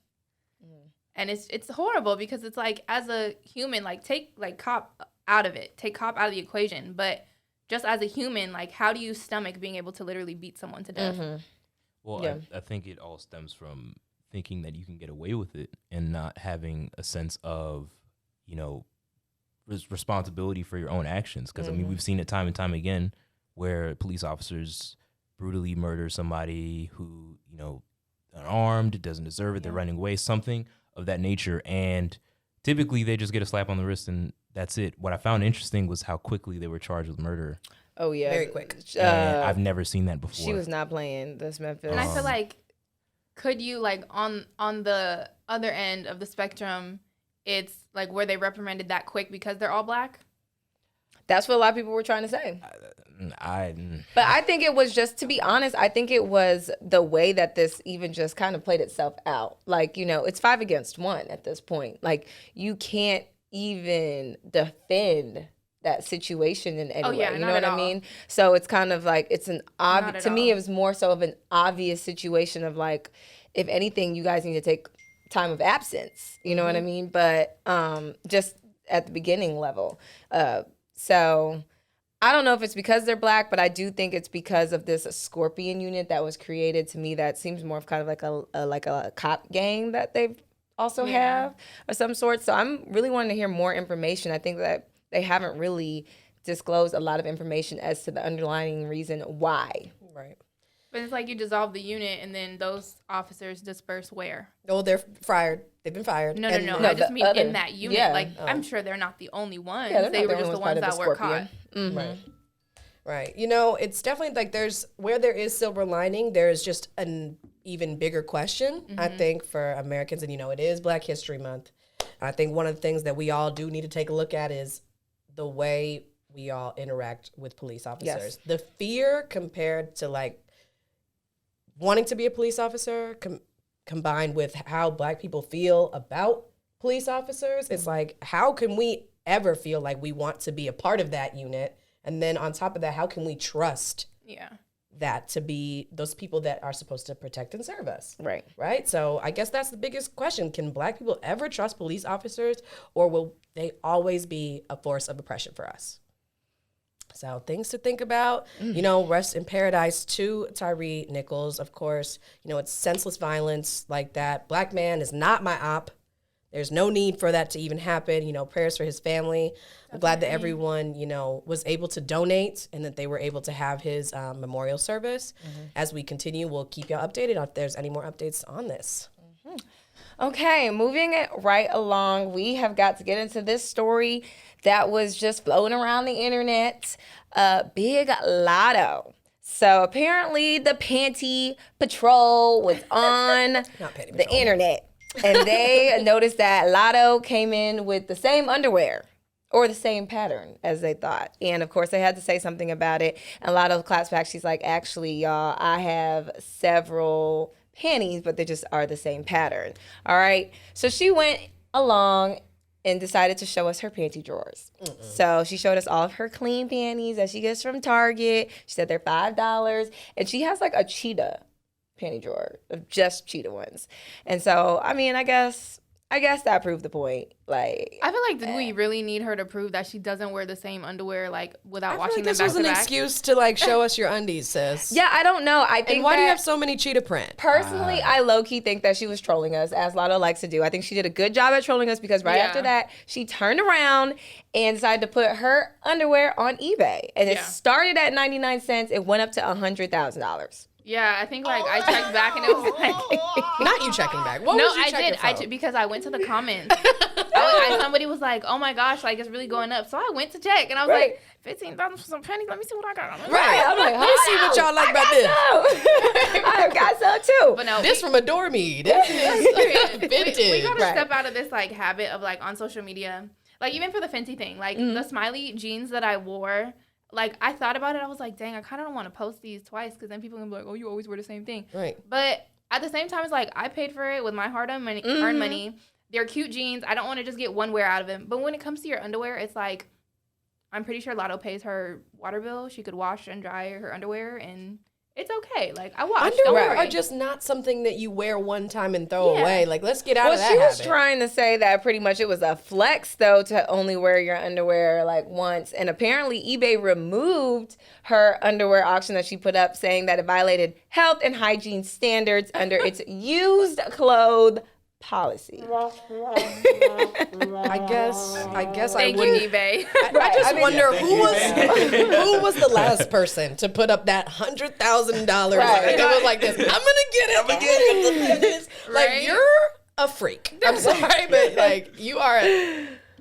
And it's horrible, because it's like, as a human, like, take like cop out of it. Take cop out of the equation. But just as a human, like, how do you stomach being able to literally beat someone to death? Well, I think it all stems from thinking that you can get away with it and not having a sense of, responsibility for your own actions. Because, I mean, we've seen it time and time again where police officers brutally murder somebody who, unarmed, doesn't deserve it, they're running away, something of that nature. And typically they just get a slap on the wrist and that's it. What I found interesting was how quickly they were charged with murder. Oh, yeah. Very quick. And I've never seen that before. She was not playing this Memphis. And I feel like, could you, like, on the other end of the spectrum, it's like where they reprimanded that quick because they're all black? That's what a lot of people were trying to say. But I think it was just, to be honest, I think it was the way that this even just kind of played itself out. Like, it's 5 against 1 at this point. Like, you can't even defend that situation in any way. You know what I mean? So it's kind of like, it's an obvious, to me, it was more so of an obvious situation of, like, if anything, you guys need to take time of absence. You know what I mean? But just at the beginning level. So I don't know if it's because they're black, but I do think it's because of this Scorpion unit that was created. To me, that seems more of kind of like a cop gang that they also have of some sort. So I'm really wanting to hear more information. I think that they haven't really disclosed a lot of information as to the underlying reason why. Right. But it's like you dissolve the unit and then those officers disperse where? Oh, they're fired. They've been fired. No. I just mean in that unit. Yeah. Like, I'm sure they're not the only ones. Yeah, they were just the ones that were caught. Right. It's definitely like where there is silver lining, there is just an even bigger question, I think, for Americans. And, it is Black History Month. I think one of the things that we all do need to take a look at is the way we all interact with police officers. Yes. The fear compared to, like, wanting to be a police officer combined with how Black people feel about police officers. It's like, how can we ever feel like we want to be a part of that unit? And then on top of that, how can we trust that to be those people that are supposed to protect and serve us? Right? So I guess that's the biggest question. Can Black people ever trust police officers, or will they always be a force of oppression for us? So things to think about. Rest in paradise to Tyree Nichols, of course. It's senseless violence like that. Black man is not my op. There's no need for that to even happen. Prayers for his family. I'm glad that everyone, was able to donate and that they were able to have his memorial service. As we continue, we'll keep y'all updated if there's any more updates on this. Okay, moving it right along, we have got to get into this story that was just floating around the internet. Big Lotto So apparently the panty patrol was on the internet. And they noticed that Lotto came in with the same underwear or the same pattern as they thought. And of course they had to say something about it. And Lotto claps back. She's like, actually, y'all, I have several panties, but they just are the same pattern. All right. So she went along and decided to show us her panty drawers. So she showed us all of her clean panties that she gets from Target. She said they're $5. And she has like a cheetah panty drawer of just cheetah ones. And so, I mean, I guess that proved the point. Like, I feel like, do we really need her to prove that she doesn't wear the same underwear, like, without washing them back to back? This was an excuse to, like, show us your undies, sis. Yeah, I don't know. I think and why do you have so many cheetah print? Personally, I low-key think that she was trolling us, as Lotto likes to do. I think she did a good job at trolling us because right after that, she turned around and decided to put her underwear on eBay. And it started at 99 cents. It went up to $100,000. Yeah, I think like I checked back and it was like not you checking back. What was you checking for? I did because I went to the comments. Somebody was like, "Oh my gosh, like it's really going up." So I went to check and I was like, $15 for some panties. Let me see what I got. Right. I'm like, let me see what y'all like about this. I got some too. But no, this from Adore Me. This is vintage. We gotta step out of this like habit of like on social media, like even for the Fenty thing, like the smiley jeans that I wore. Like, I thought about it. I was like, dang, I kind of don't want to post these twice because then people are going to be like, oh, you always wear the same thing. Right. But at the same time, it's like, I paid for it with my hard-earned money. They're cute jeans. I don't want to just get one wear out of them. But when it comes to your underwear, it's like, I'm pretty sure Lotto pays her water bill. She could wash and dry her underwear, and it's okay. Like, I wash. Underwear are just not something that you wear one time and throw away. Like, let's get out of that she was habit. trying to say that pretty much it was a flex, though, to only wear your underwear, like, once. And apparently eBay removed her underwear auction that she put up, saying that it violated health and hygiene standards under its used clothes policy. I guess Thank you, eBay. I just wonder who was the last person to put up that $100,000. Right. It was like this. I'm gonna get it. Like, you're a freak. I'm sorry, but like you are.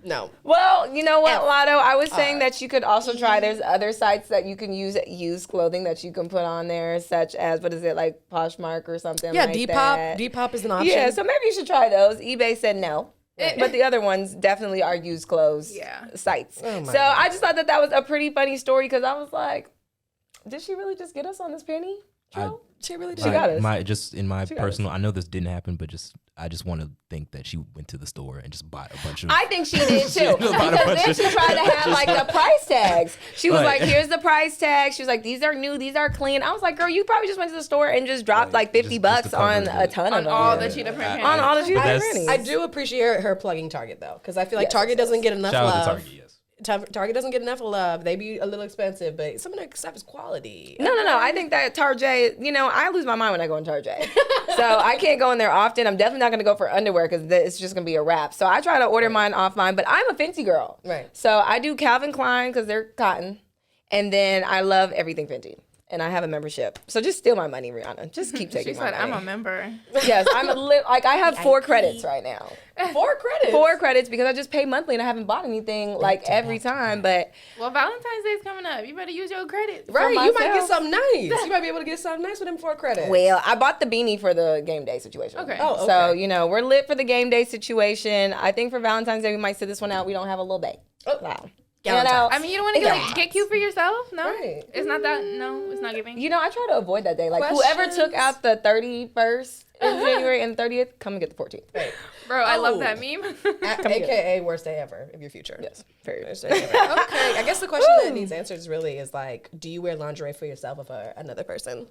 No. Well, you know what, Lotto? I was saying that you could also try. There's other sites that you can use used clothing that you can put on there, such as, what is it, like Poshmark or something like Depop. that. Depop is an option. Yeah, so maybe you should try those. eBay said no. But the other ones definitely are used clothes sites. Oh so I just thought that was a pretty funny story because I was like, did she really just get us on this penny? She really did. She got us. In my personal, I know this didn't happen, but I just want to think that she went to the store and just bought a bunch of. I think she did too. Because then she tried to have like the price tags. She was like, "Here's the price tag." She was like, "These are new. These are clean." I was like, "Girl, you probably just went to the store and just dropped like $50 on a ton of them." On all the cheetah print panties. On all the cheetah print panties. I do appreciate her plugging Target though, because I feel like Target doesn't get enough love. Shout out to Target, yes. Target doesn't get enough love. They be a little expensive, but some of their stuff is quality. No. I think that Target, I lose my mind when I go in Target. So I can't go in there often. I'm definitely not going to go for underwear because it's just going to be a wrap. So I try to order mine offline, but I'm a Fenty girl. Right. So I do Calvin Klein because they're cotton. And then I love everything Fenty. And I have a membership. So just steal my money, Rihanna. Just keep taking my money. She said, I'm a member. Yes, I have 4 credits right now. 4 credits? 4 credits because I just pay monthly and I haven't bought anything like every time. But well, Valentine's Day's coming up. You better use your credits. Right, you might get something nice. You might be able to get something nice with them 4 credits. Well, I bought the beanie for the game day situation. Okay. Oh, okay. So, we're lit for the game day situation. I think for Valentine's Day, we might sit this one out. We don't have a little bae. Oh. Wow. I mean, you don't want to get cute for yourself? No? Right. It's not that, no, it's not giving. I try to avoid that day. Like, whoever took out the 31st in January and the 30th, come and get the 14th. Right. Bro, I love that meme. AKA worst day ever of your future. Yes. Very worst day ever. Okay. I guess the question that needs answers really is like, do you wear lingerie for yourself or for another person?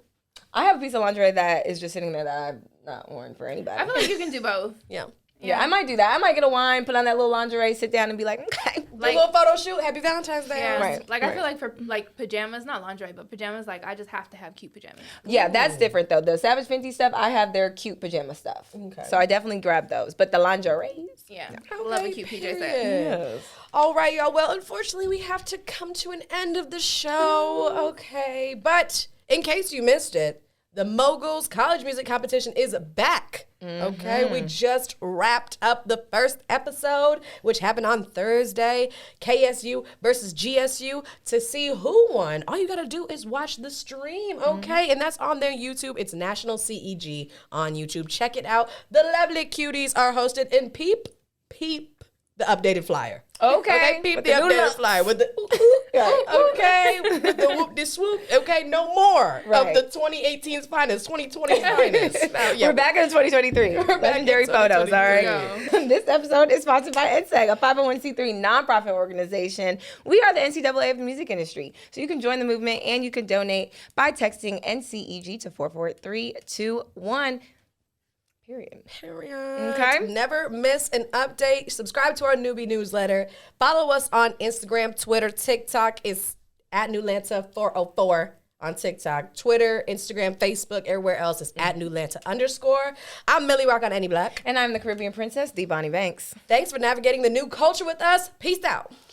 I have a piece of lingerie that is just sitting there that I've not worn for anybody. I feel like you can do both. Yeah, I might do that. I might get a wine, put on that little lingerie, sit down and be like, okay. Like, a little photo shoot. Happy Valentine's Day. Yeah. Right. Like, I feel like for, like, pajamas, not lingerie, but pajamas, like, I just have to have cute pajamas. Yeah, that's different, though. The Savage Fenty stuff, I have their cute pajama stuff. Okay. So I definitely grab those. But the lingerie. Yeah. I love a cute PJ set. Yes. All right, y'all. Well, unfortunately, we have to come to an end of the show. Okay. But in case you missed it, The Moguls College Music Competition is back. Okay, we just wrapped up the first episode, which happened on Thursday. KSU versus GSU. To see who won, all you gotta do is watch the stream, okay? And that's on their YouTube. It's National CEG on YouTube. Check it out. The lovely cuties are hosted in peep the updated flyer. Okay. Peep With the the new updated looks. flyer with the okay, with the whoop de swoop. Okay, no more Right. of the 2018's finest, 2020's finest. Now, yeah, We're back in 2023. back in Legendary photos, all right? 2023. This episode is sponsored by EdSeg, a 501c3 nonprofit organization. We are the NCAA of the music industry. So you can join the movement and you can donate by texting NCEG to 44321. Period. Okay. Never miss an update. Subscribe to our newbie newsletter. Follow us on Instagram, Twitter, TikTok. It's at Newlanta404 on TikTok. Twitter, Instagram, Facebook, everywhere else is at Newlanta_. I'm Millie Rock on Any Black. And I'm the Caribbean princess, the Bonnie Banks. Thanks for navigating the new culture with us. Peace out.